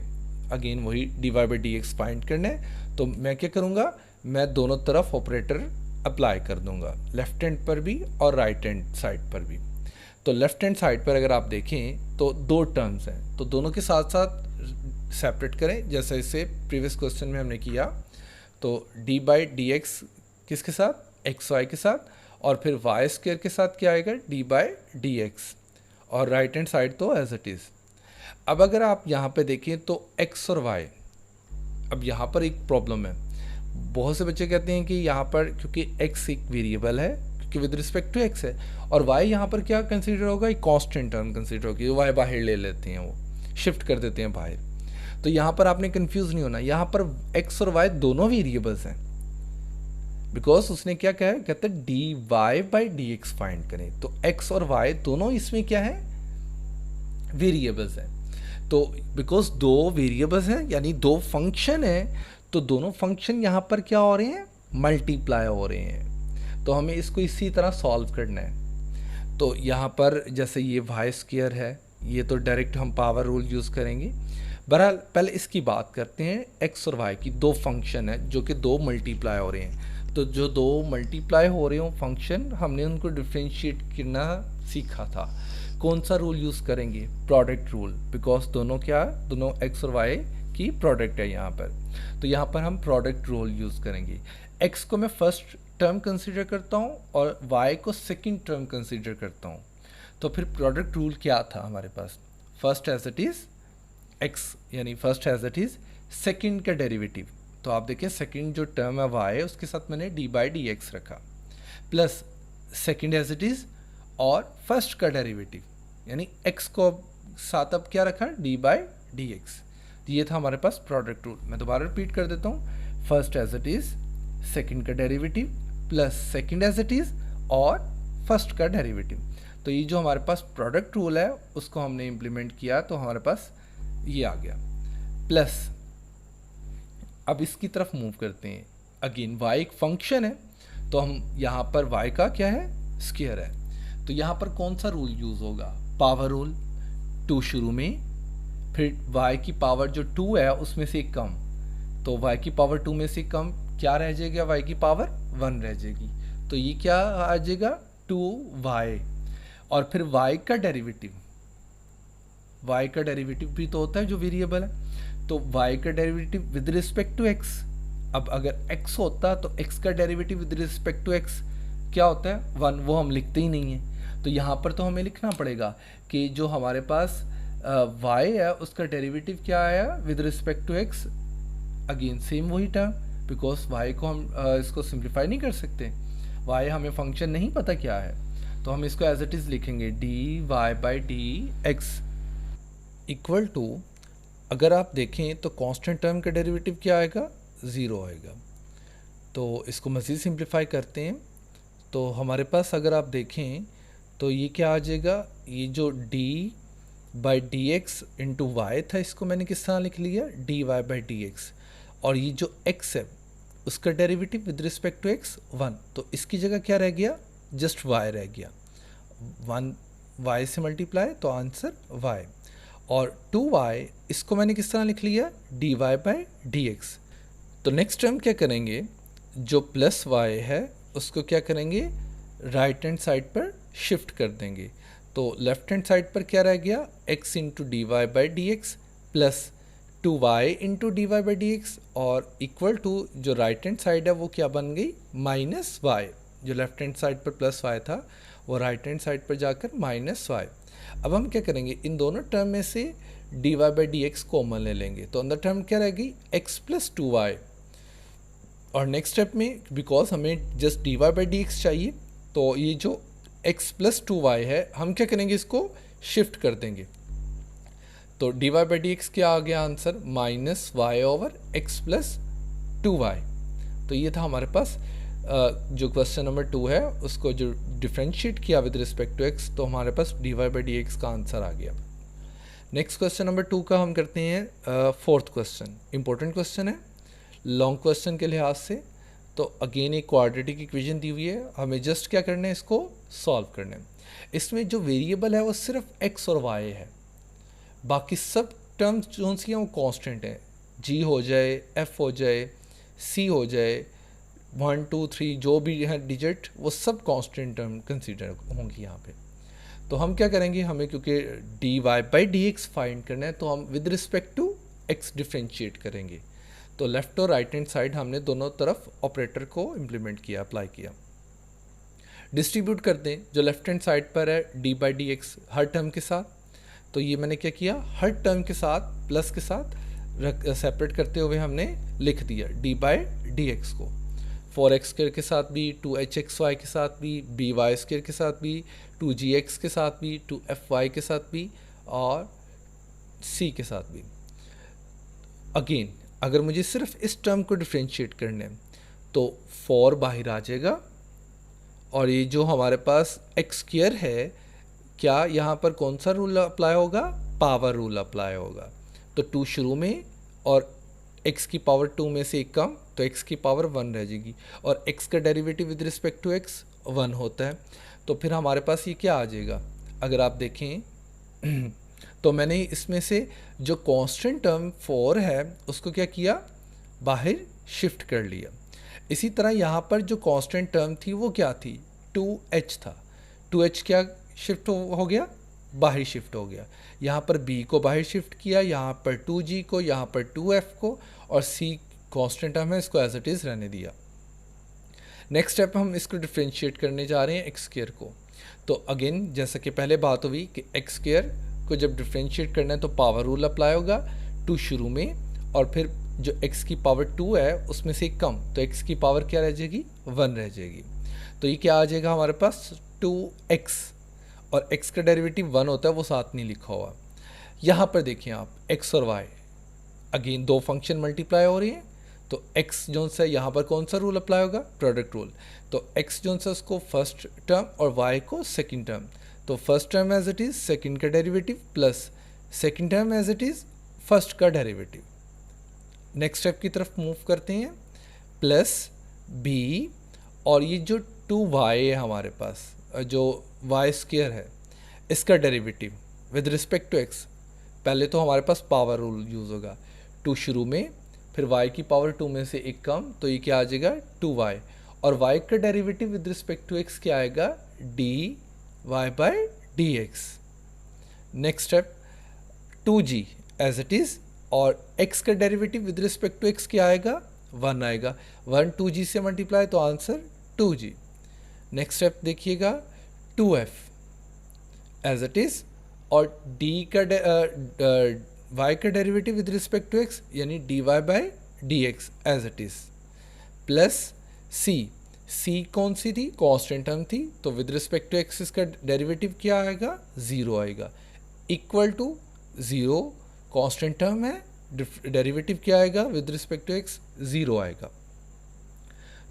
अगेन वही dy/dx फाइंड करना है, तो मैं क्या करूँगा, मैं दोनों तरफ ऑपरेटर अप्लाई कर दूंगा, लेफ्ट हैंड पर भी और राइट हैंड साइड पर भी। तो लेफ्ट हैंड साइड पर अगर आप देखें तो 2 टर्म्स हैं, तो दोनों के साथ साथ सेपरेट करें जैसे इसे प्रीवियस क्वेश्चन में हमने किया। तो d/dx किसके साथ, xy के साथ, और फिर y² के साथ क्या आएगा d/dx, और राइट हैंड साइड तो एज इट इज़। अब अगर आप यहाँ पे देखें तो x और y, अब यहाँ पर एक प्रॉब्लम है। बहुत से बच्चे कहते हैं कि यहाँ पर क्योंकि x एक वेरिएबल है, क्योंकि विद रिस्पेक्ट टू x है, और y यहाँ पर क्या कंसीडर होगा, एक कांस्टेंट टर्म कंसीडर होगी, y बाहर ले लेते हैं, वो शिफ्ट कर देते हैं बाहर। तो यहाँ पर आपने कंफ्यूज नहीं होना, यहाँ पर x और y दोनों वेरिएबल्स हैं, बिकॉज उसने क्या कहा है, कहते हैं dy/dx फाइंड करें। तो x और y दोनों इसमें क्या है, वेरिएबल्स हैं। तो बिकॉज 2 वेरिएबल्स हैं यानी 2 फंक्शन हैं, तो दोनों फंक्शन यहाँ पर क्या हो रहे हैं, मल्टीप्लाई हो रहे हैं। तो हमें इसको इसी तरह सॉल्व करना है। तो यहाँ पर जैसे ये y² है, ये तो डायरेक्ट हम पावर रूल यूज़ करेंगे। बहरहाल पहले इसकी बात करते हैं, x और y की 2 फंक्शन है जो कि 2 मल्टीप्लाई हो रहे हैं। तो जो 2 मल्टीप्लाई हो रहे हो फंक्शन, हमने उनको डिफ्रेंशिएट करना सीखा था। कौन सा रूल यूज़ करेंगे, प्रोडक्ट रूल, बिकॉज दोनों क्या, दोनों x और y की प्रोडक्ट है यहाँ पर। तो यहाँ पर हम प्रोडक्ट रूल यूज़ करेंगे। x को मैं फर्स्ट टर्म कंसीडर करता हूँ और y को सेकंड टर्म कंसीडर करता हूँ। तो फिर प्रोडक्ट रूल क्या था हमारे पास, first as it is x यानी first as it is, second का डेरिवेटिव। तो आप देखिए सेकंड जो टर्म है y उसके साथ मैंने d/dx रखा, plus second as it is और फर्स्ट का डेरिवेटिव यानी x को साथ अब क्या रखा d/dx। तो ये था हमारे पास प्रोडक्ट रूल। मैं दोबारा रिपीट कर देता हूँ, first as it is, second का derivative, plus second as it is और फर्स्ट का डेरिवेटिव। तो ये जो हमारे पास प्रोडक्ट रूल है उसको हमने इम्प्लीमेंट किया, तो हमारे पास ये आ गया। प्लस अब इसकी तरफ मूव करते हैं। अगेन y एक फंक्शन है, तो हम यहाँ पर y का क्या है, स्क्वायर है। तो यहाँ पर कौन सा रूल यूज़ होगा, पावर रूल। 2 शुरू में, फिर y की पावर जो 2 है उसमें से कम, तो y की पावर 2 में से कम क्या रह जाएगा, y की पावर 1 रह जाएगी। तो ये क्या आ जाएगा 2y, और फिर y का डेरिवेटिव, y का डेरिवेटिव भी तो होता है जो वेरिएबल है, तो y का derivative with respect to x। अब अगर x होता तो x का derivative with respect to x क्या होता है 1, वो हम लिखते ही नहीं है। तो यहाँ पर तो हमें लिखना पड़ेगा कि जो हमारे पास वाई है उसका डेरिवेटिव क्या आया with respect to x, again same वही टर्म, बिकॉज वाई को हम इसको सिंप्लीफाई नहीं कर सकते, वाई हमें फंक्शन नहीं पता क्या है, तो हम इसको एज इट इज़ लिखेंगे d Y by D x equal to, अगर आप देखें तो कांस्टेंट टर्म का डेरिवेटिव क्या आएगा, ज़ीरो आएगा। तो इसको मज़ीद सिंप्लीफाई करते हैं, तो हमारे पास अगर आप देखें तो ये क्या आ जाएगा, ये जो d by D x into y था इसको मैंने किस तरह लिख लिया, d Y by D x, और ये जो एक्स है उसका derivative with respect to x one, तो इसकी जगह क्या रह गया, जस्ट वाई रह गया, वन वाई से मल्टीप्लाई तो आंसर वाई, और टू वाई इसको मैंने किस तरह लिख लिया, d Y by D x. तो नेक्स्ट टर्म क्या करेंगे, जो प्लस वाई है उसको क्या करेंगे, राइट हैंड साइड पर शिफ्ट कर देंगे, तो लेफ्ट हैंड साइड पर क्या रह गया, x into d Y by D x plus two y into d Y by D x, और इक्वल टू जो राइट हैंड साइड है वो क्या बन गई, माइनस वाई, जो लेफ्ट हैंड साइड पर प्लस वाई था वो राइट हैंड साइड पर जाकर माइनस वाई। अब हम क्या करेंगे, इन दोनों टर्म में से d Y by D x common ले लेंगे, तो अंदर टर्म क्या रह गई, x प्लस टू वाई, और नेक्स्ट स्टेप में बिकॉज हमें just d Y by D x चाहिए, तो ये जो x प्लस टू वाई है हम क्या करेंगे, इसको शिफ्ट कर देंगे, तो d Y by D x क्या आ गया answer, minus y over x plus two y. तो ये था हमारे पास जो क्वेश्चन नंबर 2 है उसको जो डिफ्रेंशिएट किया विद रिस्पेक्ट टू एक्स, तो हमारे पास d Y by D x का आंसर आ गया। नेक्स्ट क्वेश्चन नंबर 2 का हम करते हैं फोर्थ क्वेश्चन, इंपॉर्टेंट क्वेश्चन है लॉन्ग क्वेश्चन के लिहाज से। तो अगेन एक क्वाड्रेटिक इक्वेशन दी हुई है, हमें जस्ट क्या करना है, इसको सॉल्व करना है। इसमें जो वेरिएबल है वो सिर्फ x और y है, बाकी सब टर्म्स जो सी हैं वो कांस्टेंट हैं, g हो जाए, f हो जाए, c हो जाए, 1 2 3 जो भी है डिजिट वो सब कांस्टेंट टर्म कंसीडर होंगी यहाँ पे। तो हम क्या करेंगे, हमें क्योंकि d Y by D x find करना है तो हम with respect to x differentiate करेंगे। तो लेफ्ट और राइट हैंड साइड हमने दोनों तरफ ऑपरेटर को इम्प्लीमेंट किया, अप्लाई किया। डिस्ट्रीब्यूट कर दें, जो लेफ्ट हैंड साइड पर है D by D x her term के साथ, तो ये मैंने क्या किया, हर टर्म के साथ प्लस के साथ सेपरेट करते हुए हमने लिख दिया डी बाई डी एक्स को, 4x स्क्वायर के साथ भी, 2hxy के साथ भी, by स्क्वायर के साथ भी, 2gx के साथ भी, 2fy के साथ भी, और c के साथ भी। अगेन अगर मुझे सिर्फ इस टर्म को डिफ्रेंशिएट करना है तो 4 बाहर आ जाएगा, और ये जो हमारे पास एक्स स्क्वायर है, क्या यहाँ पर कौन सा रूल अप्लाई होगा, पावर रूल अप्लाई होगा। तो 2 शुरू में और x की पावर 2 में से एक कम, तो x की पावर 1 रह जाएगी, और x का derivative with respect to x 1 होता है। तो फिर हमारे पास ये क्या आ जाएगा, अगर आप देखें तो मैंने इसमें से जो कांस्टेंट टर्म 4 है उसको क्या किया, बाहर शिफ्ट कर लिया। इसी तरह यहाँ पर जो कांस्टेंट टर्म थी वो क्या थी, 2h था, 2h क्या शिफ्ट हो गया, बाहर शिफ्ट हो गया। यहाँ पर b को बाहर शिफ्ट किया, यहाँ पर 2g को, यहाँ पर 2f को, और c कांस्टेंट टर्म है इसको एज इट इज़ रहने दिया। नेक्स्ट स्टेप हम इसको डिफ्रेंशिएट करने जा रहे हैं एक्स स्क्वायर को। तो अगेन जैसा कि पहले बात हुई कि एक्स स्क्वायर को जब डिफ्रेंशिएट करना है तो पावर रूल अप्लाई होगा, 2 शुरू में, और फिर जो x की पावर 2 है उसमें से कम, तो x की पावर क्या रह जाएगी, 1 रह जाएगी। तो ये क्या आ जाएगा हमारे पास 2x, और x का डेरिवेटिव 1 होता है वो साथ नहीं लिखा हुआ। यहाँ पर देखिए आप x और y, अगेन 2 फंक्शन मल्टीप्लाई हो रही हैं, तो x जोन से यहाँ पर कौन सा रूल अप्लाई होगा, प्रोडक्ट रूल। तो x जोन से उसको फर्स्ट टर्म और y को सेकंड टर्म, तो first term as it is second का derivative plus second term as it is first का डेरिवेटिव। नेक्स्ट स्टेप की तरफ मूव करते हैं, प्लस b, और ये जो 2y है हमारे पास, जो y स्क्वायर है इसका derivative with respect to x, पहले तो हमारे पास पावर रूल यूज़ होगा, 2 शुरू में, फिर y की पावर 2 में से एक कम, तो ये क्या आ जाएगा 2y, और y का derivative with respect to x क्या आएगा, dy by dx। Next step 2g as it is, और x का derivative with respect to x क्या आएगा, 1 आएगा, 1 2g से मल्टीप्लाई तो आंसर 2g। नेक्स्ट स्टेप देखिएगा 2f एज इट इज़, और डी का वाई का derivative with respect to x यानी D Y by D X as it is, plus C कौन सी थी, कांस्टेंट टर्म थी, तो विद रिस्पेक्ट टू एक्स इसका डेरिवेटिव क्या आएगा, ज़ीरो आएगा, equal to zero, constant term है, डेरिवेटिव क्या आएगा with respect to X, zero आएगा।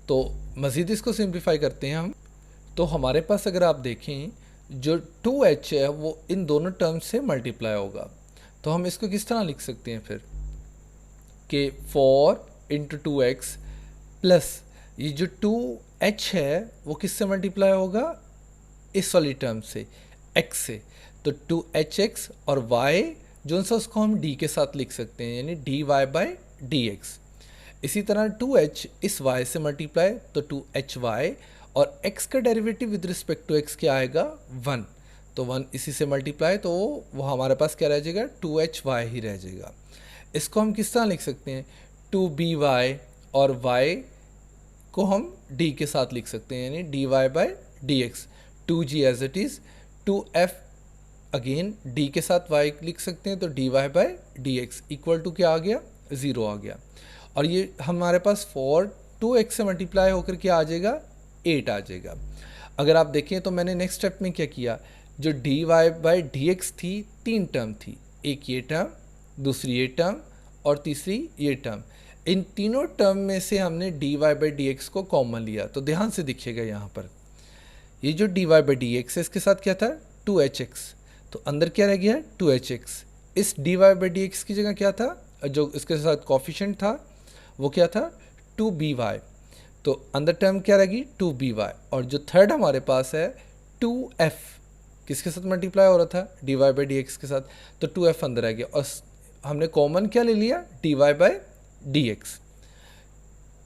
तो मज़ीद इसको सिंप्लीफाई करते हैं हम, तो हमारे पास अगर आप देखें जो 2h है वो इन दोनों टर्म्स से मल्टीप्लाई होगा, तो हम इसको किस तरह लिख सकते हैं फिर कि 4 इंटू 2x प्लस ये जो 2h है वो किससे मल्टीप्लाई होगा, इस वाली टर्म से, x से, तो 2hx और y जो सा उसको हम d के साथ लिख सकते हैं यानी dy बाई dx। इसी तरह 2h इस y से मल्टीप्लाई तो 2hy और x का derivative with respect to x क्या आएगा 1, तो 1 इसी से मल्टीप्लाई तो वो हमारे पास क्या रह जाएगा 2hy ही रह जाएगा। इसको हम किस तरह लिख सकते हैं 2by और y को हम d के साथ लिख सकते हैं यानी dy by dx, 2g as it is, 2f again d के साथ y लिख सकते हैं तो dy by dx equal to क्या आ गया 0 आ गया। और ये हमारे पास 4 2x से मल्टीप्लाई होकर क्या आ जाएगा 8 आ जाएगा। अगर आप देखें तो मैंने नेक्स्ट स्टेप में क्या किया, जो dy बाई dx थी तीन टर्म थी, एक ये टर्म, दूसरी ये टर्म और तीसरी ये टर्म, इन तीनों टर्म में से हमने dy बाई dx को कॉमन लिया। तो ध्यान से दिखेगा यहाँ पर ये जो dy बाई dx है इसके साथ क्या था 2hx, तो अंदर क्या रह गया 2hx, इस dy बाई dx की जगह क्या था, जो इसके साथ कॉफिशेंट था वो क्या था 2by, तो अंदर टर्म क्या रहेगी 2by, और जो थर्ड हमारे पास है 2f किसके साथ मल्टीप्लाई हो रहा था dy बाई dx के साथ, तो 2f अंदर आ गया और हमने कॉमन क्या ले लिया dy बाई dx।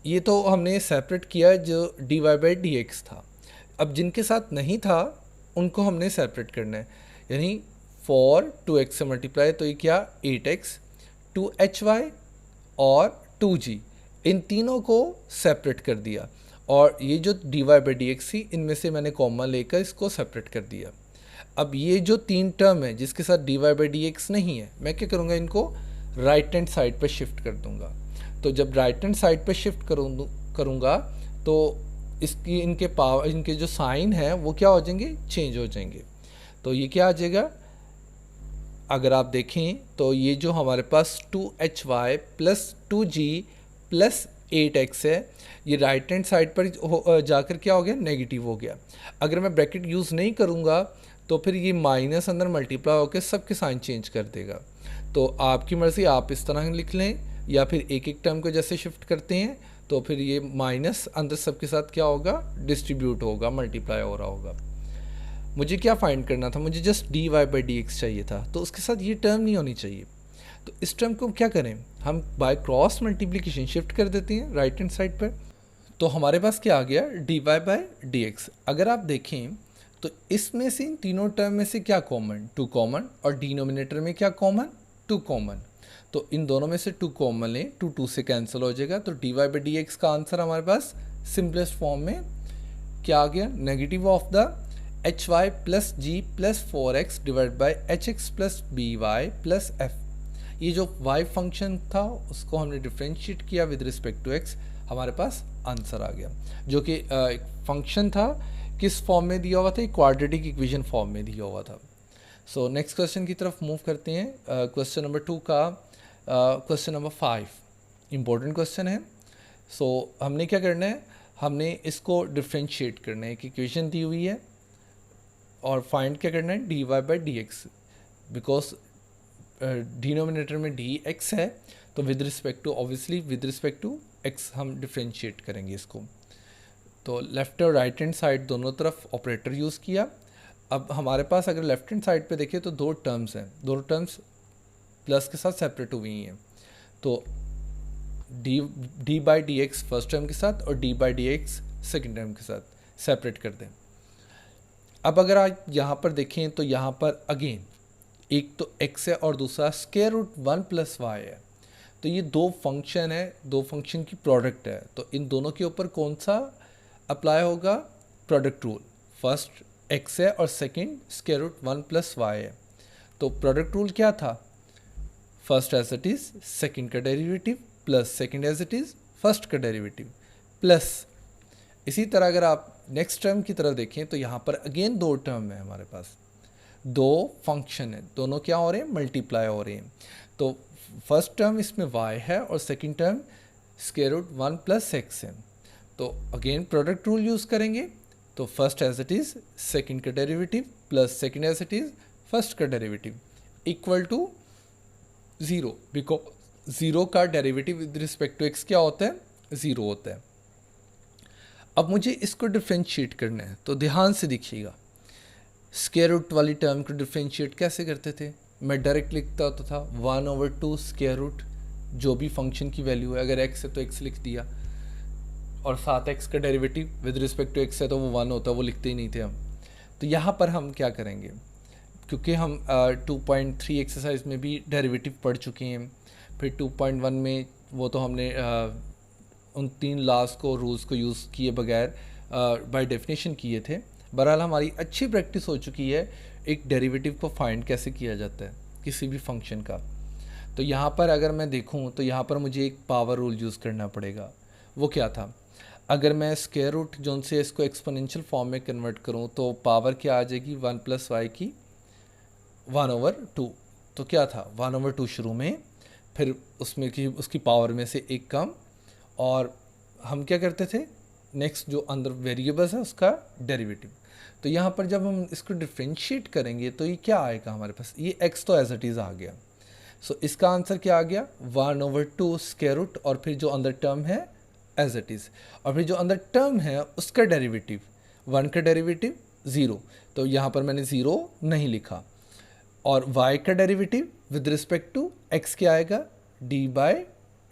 ये तो हमने सेपरेट किया जो dy बाई dx था। अब जिनके साथ नहीं था उनको हमने सेपरेट करना है, यानी 4 2x से मल्टीप्लाई तो ये क्या 8x, 2hy और 2g, इन तीनों को सेपरेट कर दिया और ये जो dy बाई dx थी इनमें से मैंने कॉमन लेकर इसको सेपरेट कर दिया। अब ये जो तीन टर्म है जिसके साथ dy बाई dx नहीं है, मैं क्या करूँगा इनको राइट हैंड साइड पर शिफ्ट कर दूँगा। तो जब राइट हैंड साइड पर शिफ्ट करूँगा तो इसकी इनके जो साइन है वो क्या हो जाएंगे चेंज हो जाएंगे। तो ये क्या आ जाएगा, अगर आप देखें तो ये जो हमारे पास 2hy plus 2g plus 8x है ये राइट हैंड साइड पर जाकर क्या हो गया नेगेटिव हो गया। अगर मैं ब्रैकेट यूज़ नहीं करूँगा तो फिर ये माइनस अंदर मल्टीप्लाई होकर सबके साइन चेंज कर देगा। तो आपकी मर्ज़ी, आप इस तरह लिख लें या फिर एक एक टर्म को जैसे शिफ्ट करते हैं तो फिर ये माइनस अंदर सबके साथ क्या होगा डिस्ट्रीब्यूट होगा, मल्टीप्लाई हो रहा होगा। मुझे क्या फाइंड करना था, मुझे जस्ट dy बाई dx चाहिए था, तो उसके साथ ये टर्म नहीं होनी चाहिए। तो इस टर्म को क्या करें, हम बाय क्रॉस मल्टीप्लिकेशन शिफ्ट कर देते हैं राइट हैंड साइड पर। तो हमारे पास क्या आ गया dy बाई dx। अगर आप देखें तो इसमें से इन तीनों टर्म में से क्या कॉमन 2 कॉमन और डिनोमिनेटर में क्या कॉमन 2 कॉमन, तो इन दोनों में से 2 कॉमन लें, 2 से कैंसिल हो जाएगा। तो dy बाई dx का आंसर हमारे पास सिंपलेस्ट फॉर्म में क्या आ गया, negative of the hy plus g plus 4x divide by hx plus by plus f। ये जो y फंक्शन था उसको हमने डिफ्रेंशिएट किया विद रिस्पेक्ट टू x, हमारे पास आंसर आ गया, जो कि एक फंक्शन था किस फॉर्म में दिया हुआ था, क्वाड्रेटिक इक्वेशन फॉर्म में दिया हुआ था। सो नेक्स्ट क्वेश्चन की तरफ मूव करते हैं। क्वेश्चन नंबर 2 का क्वेश्चन नंबर 5 इम्पोर्टेंट क्वेश्चन है। सो हमने क्या करना है, हमने इसको डिफ्रेंशिएट करना है, एक इक्वेशन दी हुई है और फाइंड क्या करना है dy by dx, because denominator में dx है तो with respect to obviously with respect to x हम डिफ्रेंशिएट करेंगे इसको। तो लेफ़्ट और राइट हैंड साइड दोनों तरफ ऑपरेटर यूज़ किया। अब हमारे पास अगर लेफ़्ट हैंड साइड पे देखें तो दो टर्म्स हैं, दोनों टर्म्स प्लस के साथ सेपरेट हुई हैं। तो D by D x first term के साथ और D by D x second term के साथ सेपरेट कर दें। अब अगर आप यहाँ पर देखें तो यहाँ पर अगेन एक तो x है और दूसरा स्क्वायर रूट 1 प्लस वाई है। तो ये दो फंक्शन है, दो फंक्शन की प्रोडक्ट है, तो इन दोनों के ऊपर कौन सा अप्लाई होगा, प्रोडक्ट रूल। फर्स्ट x है और second square root 1 plus Y है। तो प्रोडक्ट रूल क्या था, first as it is second का derivative plus second as it is first का डेरिवेटिव प्लस। इसी तरह अगर आप नेक्स्ट टर्म की तरफ देखें तो यहाँ पर अगेन दो टर्म है हमारे पास, दो फंक्शन है, दोनों क्या हो रहे हैं, मल्टीप्लाई हो रहे हैं। तो फर्स्ट टर्म इसमें y है और second term square root 1 plus X है। तो अगेन प्रोडक्ट रूल यूज़ करेंगे, तो first as it is second का derivative plus second as it is first का डेरिवेटिव इक्वल टू 0, बिकॉज 0 का derivative with respect to X क्या होता है, 0 होता है। अब मुझे इसको डिफ्रेंशिएट करना है, तो ध्यान से देखिएगा, स्क्वायर रूट वाली टर्म को डिफ्रेंशिएट कैसे करते थे, मैं डायरेक्ट लिखता होता था 1/2 स्क्वायर रूट जो भी फंक्शन की वैल्यू है, अगर x है तो x लिख दिया, और 7x का derivative with respect to x है तो वो 1 होता है, वो लिखते ही नहीं थे हम। तो यहाँ पर हम क्या करेंगे, क्योंकि हम 2.3 एक्सरसाइज में भी डेरिवेटिव पढ़ चुके हैं, फिर 2.1 में वो तो हमने उन 3 लॉज को, रूल्स को यूज़ किए बगैर बाय डेफिनेशन किए थे। बहरहाल हमारी अच्छी प्रैक्टिस हो चुकी है एक डेरिवेटिव को फाइंड कैसे किया जाता है किसी भी फंक्शन का। तो यहाँ पर अगर मैं देखूँ तो यहाँ पर मुझे एक पावर रूल यूज़ करना पड़ेगा। वो क्या था, अगर मैं स्क्वायर रूट जो से इसको एक्सपोनेंशियल फॉर्म में कन्वर्ट करूँ तो पावर क्या आ जाएगी, 1 + y की 1/2। तो क्या था 1/2 शुरू में, फिर उसमें की उसकी पावर में से एक कम, और हम क्या करते थे, नेक्स्ट जो अंदर वेरिएबल्स है उसका डेरिवेटिव। तो यहाँ पर जब हम इसको डिफ्रेंशिएट करेंगे तो ये क्या आएगा हमारे पास, ये x तो एज इट इज़ आ गया। सो इसका आंसर क्या आ गया, 1/2 स्क्वायर रूट, और फिर जो अंदर टर्म है एज इट इज़, और फिर जो अंदर टर्म है उसका डेरिवेटिव, 1 का डेरिवेटिव 0, तो यहाँ पर मैंने 0 नहीं लिखा, और y का derivative with respect to x क्या आएगा,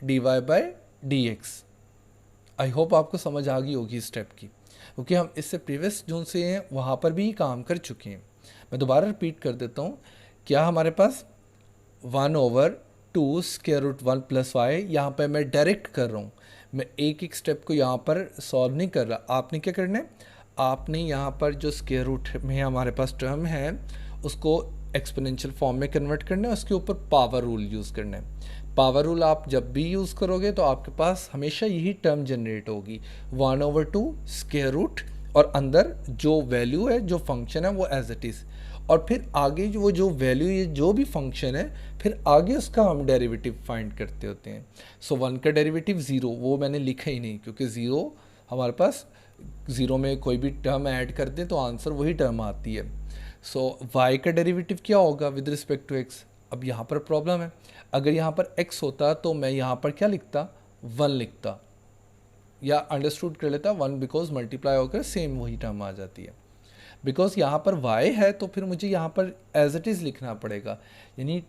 dy/dx। आई होप आपको समझ आ गई होगी इस स्टेप की, क्योंकि हम इससे प्रीवियस जोन से हैं वहाँ पर भी काम कर चुके हैं। मैं दोबारा रिपीट कर देता हूँ, क्या हमारे पास 1/2 स्क्वायर रूट 1 + y, यहाँ पर मैं डायरेक्ट कर रहा हूँ, मैं एक एक स्टेप को यहाँ पर सॉल्व नहीं कर रहा। आपने क्या करना है, आपने यहाँ पर जो स्क्वायर रूट में हमारे पास टर्म है उसको एक्सपोनेंशियल फॉर्म में कन्वर्ट करना है, उसके ऊपर पावर रूल यूज़ करना है। पावर रूल आप जब भी यूज़ करोगे तो आपके पास हमेशा यही टर्म जनरेट होगी, 1/2 स्क्वायर रूट, और अंदर जो वैल्यू है, जो फंक्शन है वो एज इट इज़, और फिर आगे जो वैल्यू है, जो भी फंक्शन है, फिर आगे उसका हम डेरिवेटिव फाइंड करते होते हैं। सो 1 का डेरिवेटिव 0, वो मैंने लिखा ही नहीं, क्योंकि 0 हमारे पास, 0 में कोई भी टर्म ऐड कर दें तो आंसर वही टर्म आती है। सो y का डेरिवेटिव क्या होगा विद रिस्पेक्ट टू x। अब यहाँ पर प्रॉब्लम है, अगर यहाँ पर x होता तो मैं यहाँ पर क्या लिखता, 1 लिखता, या अंडरस्टूड कर लेता 1, बिकॉज मल्टीप्लाई होकर सेम वही टर्म आ जाती है। बिकॉज यहाँ पर y है तो फिर मुझे यहाँ पर एज इट इज़ लिखना पड़ेगा, यानी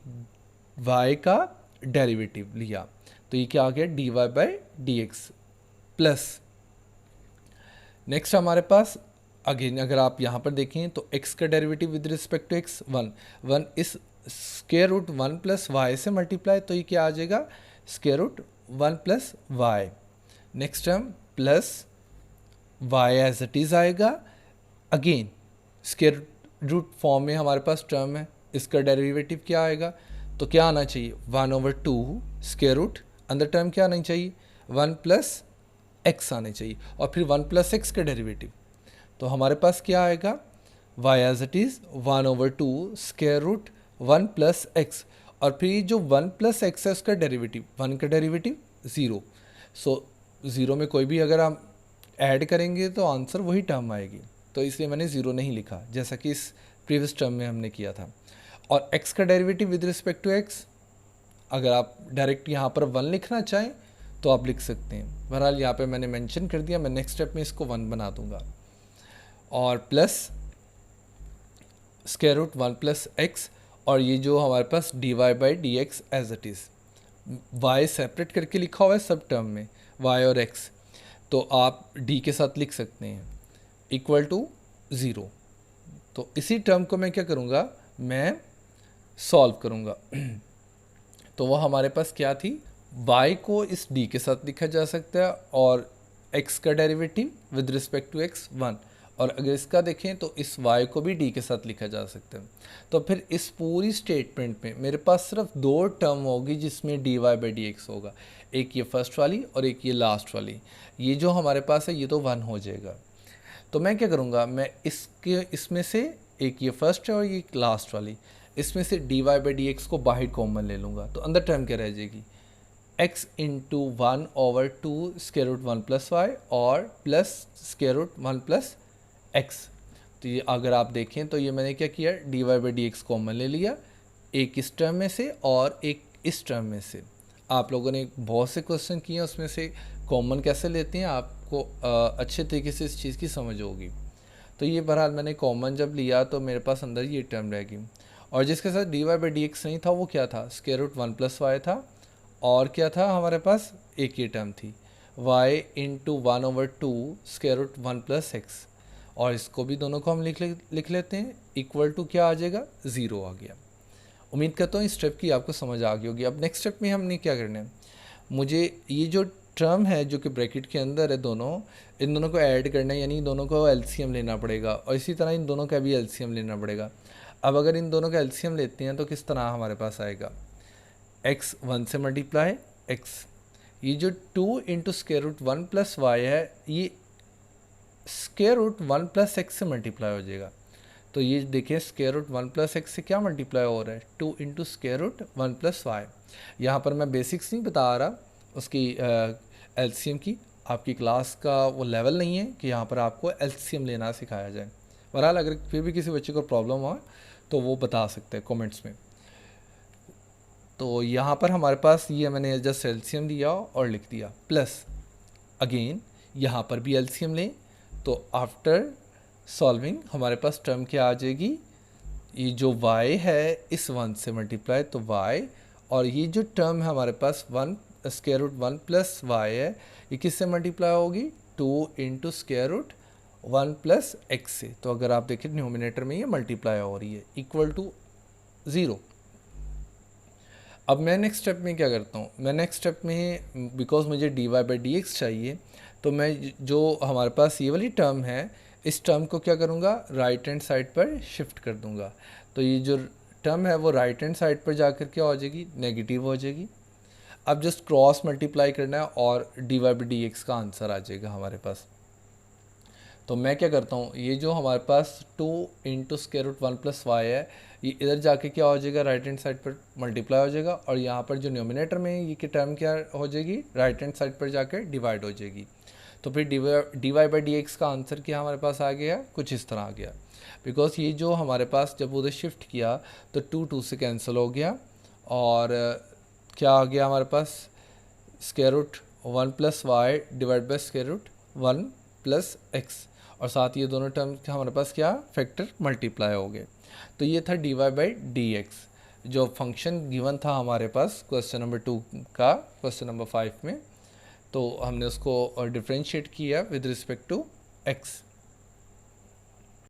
y का डेरिवेटिव लिया, तो ये क्या आ गया, dy/dx प्लस। नेक्स्ट हमारे पास अगेन अगर आप यहाँ पर देखें तो x का derivative with respect to x 1 इस स्क्वायर रूट 1 + y से मल्टीप्लाई, तो ये क्या आ जाएगा, square root 1 + y। Next term plus y as it is आएगा, अगेन स्क्वायर रूट फॉर्म में हमारे पास टर्म है, इसका डेरिवेटिव क्या आएगा, तो क्या आना चाहिए, 1/2 स्क्वायर रूट, अंदर टर्म क्या आना चाहिए, 1 + x आने चाहिए, और फिर 1 + x का डेरिवेटिव, तो हमारे पास क्या आएगा, y as it is 1/2 square root 1 + x, और फिर जो 1 + x है उसका डेरिवेटिव, 1 का डेरिवेटिव 0। सो 0 में कोई भी अगर हम ऐड करेंगे तो आंसर वही टर्म आएगी, तो इसलिए मैंने 0 नहीं लिखा जैसा कि इस प्रीवियस टर्म में हमने किया था। और x का derivative with respect to x, अगर आप डायरेक्ट यहाँ पर 1 लिखना चाहें तो आप लिख सकते हैं, बहरहाल यहाँ पे मैंने मेंशन कर दिया, मैं नेक्स्ट स्टेप में इसको 1 बना दूंगा, और प्लस स्क्वायर रूट 1 + x, और ये जो हमारे पास dy/dx as it is, y separate करके लिखा हुआ है सब टर्म में, y और x, तो आप d के साथ लिख सकते हैं इक्वल टू 0। तो इसी टर्म को मैं क्या करूँगा, मैं सॉल्व करूँगा। तो वो हमारे पास क्या थी, y को इस d के साथ लिखा जा सकता है, और x का derivative with respect to x 1, और अगर इसका देखें तो इस y को भी d के साथ लिखा जा सकता है। तो फिर इस पूरी स्टेटमेंट में मेरे पास सिर्फ दो टर्म होगी जिसमें dy बाई डी एक्स होगा, एक ये फर्स्ट वाली और एक ये लास्ट वाली। ये जो हमारे पास है ये तो 1 हो जाएगा। तो मैं क्या करूँगा, मैं इसमें से एक ये फर्स्ट है और ये लास्ट वाली, इसमें से dy बाई डी एक्स को बाहर कॉमन ले लूँगा। तो अंदर टर्म क्या रह जाएगी, x into 1/2 square root 1 plus y और plus square root 1 plus x. तो ये अगर आप देखें तो ये मैंने क्या किया, dy by D x common ले लिया, एक इस टर्म में से और एक इस टर्म में से। आप लोगों ने बहुत से क्वेश्चन किए हैं, उसमें से कॉमन कैसे लेते हैं आपको अच्छे तरीके से इस चीज़ की समझ होगी। तो ये बहरहाल मैंने कॉमन जब लिया तो मेरे पास अंदर ये टर्म रहेगी, और जिसके साथ dy बाई डी एक्स नहीं था वो क्या था, स्क्वायर रूट 1 प्लस वाई था, और क्या था हमारे पास, एक ये टर्म थी y into 1/2 square root 1 plus x. और इसको भी दोनों को हम लिख लेते हैं, इक्वल टू क्या आ जाएगा, 0 आ गया। उम्मीद करता हूँ इस स्टेप की आपको समझ आ गई होगी। अब नेक्स्ट स्टेप में हमने क्या करना है, मुझे ये जो टर्म है जो कि ब्रैकेट के अंदर है दोनों, इन दोनों को ऐड करना है, यानी इन दोनों को एलसीएम लेना पड़ेगा, और इसी तरह इन दोनों का भी एलसीएम लेना पड़ेगा। अब अगर इन दोनों का एलसीएम लेते हैं तो किस तरह हमारे पास आएगा, x 1 से मल्टीप्लाई x, ये जो 2 into square root 1 plus Y है ये स्क्वायर रूट 1 प्लस एक्स से मल्टीप्लाई हो जाएगा। तो ये देखिए स्क्वायर रूट 1 प्लस एक्स से क्या मल्टीप्लाई हो रहा है, 2 into square root 1 plus y. यहाँ पर मैं बेसिक्स नहीं बता रहा उसकी एलसीएम की, आपकी क्लास का वो लेवल नहीं है कि यहाँ पर आपको एलसीएम लेना सिखाया जाए। बहरहाल अगर फिर भी किसी बच्चे को प्रॉब्लम हो तो वो बता सकते हैं कमेंट्स में। तो यहाँ पर हमारे पास ये मैंने जस्ट एलसीएम दिया और लिख दिया, प्लस अगेन यहाँ पर भी एलसीएम लें तो आफ्टर सॉल्विंग हमारे पास टर्म क्या आ जाएगी, ये जो y है इस 1 से मल्टीप्लाई तो y, और ये जो टर्म है हमारे पास 1 स्क्वायर रूट 1 प्लस वाई है, ये किससे मल्टीप्लाई होगी, 2 into square root 1 plus x से। तो अगर आप देखें न्यूमिनेटर में ये मल्टीप्लाई हो रही है, इक्वल टू 0। अब मैं नेक्स्ट स्टेप में क्या करता हूँ, मैं नेक्स्ट स्टेप में बिकॉज मुझे dy बाई डी एक्स चाहिए, तो मैं जो हमारे पास ये वाली टर्म है इस टर्म को क्या करूँगा, राइट हैंड साइड पर शिफ्ट कर दूँगा। तो ये जो टर्म है वो राइट हैंड साइड पर जाकर क्या हो जाएगी, नेगेटिव हो जाएगी। अब जस्ट क्रॉस मल्टीप्लाई करना है और dy बाई डी एक्स का आंसर आ जाएगा हमारे पास। तो मैं क्या करता हूँ, ये जो हमारे पास 2 into square root 1 plus Y है ये इधर जाके क्या हो जाएगा, राइट हैंड साइड पर मल्टीप्लाई हो जाएगा, और यहाँ पर जो न्यूमिनेटर में ये की टर्म क्या हो जाएगी, राइट हैंड साइड पर जाकर डिवाइड हो जाएगी। तो फिर dy बाई डी एक्स का आंसर क्या हमारे पास आ गया, कुछ इस तरह आ गया। बिकॉज ये जो हमारे पास जब उधर शिफ्ट किया तो 2 से कैंसिल हो गया, और क्या आ गया हमारे पास, square root 1 plus Y divide by square root 1 plus x, और साथ ये दोनों टर्म हमारे पास क्या फैक्टर मल्टीप्लाई हो गए। तो ये था dy बाई डी एक्स जो फंक्शन गिवन था हमारे पास क्वेश्चन नंबर 2 का क्वेश्चन नंबर 5 में। तो हमने उसको डिफरेंशिएट किया विद रिस्पेक्ट टू x।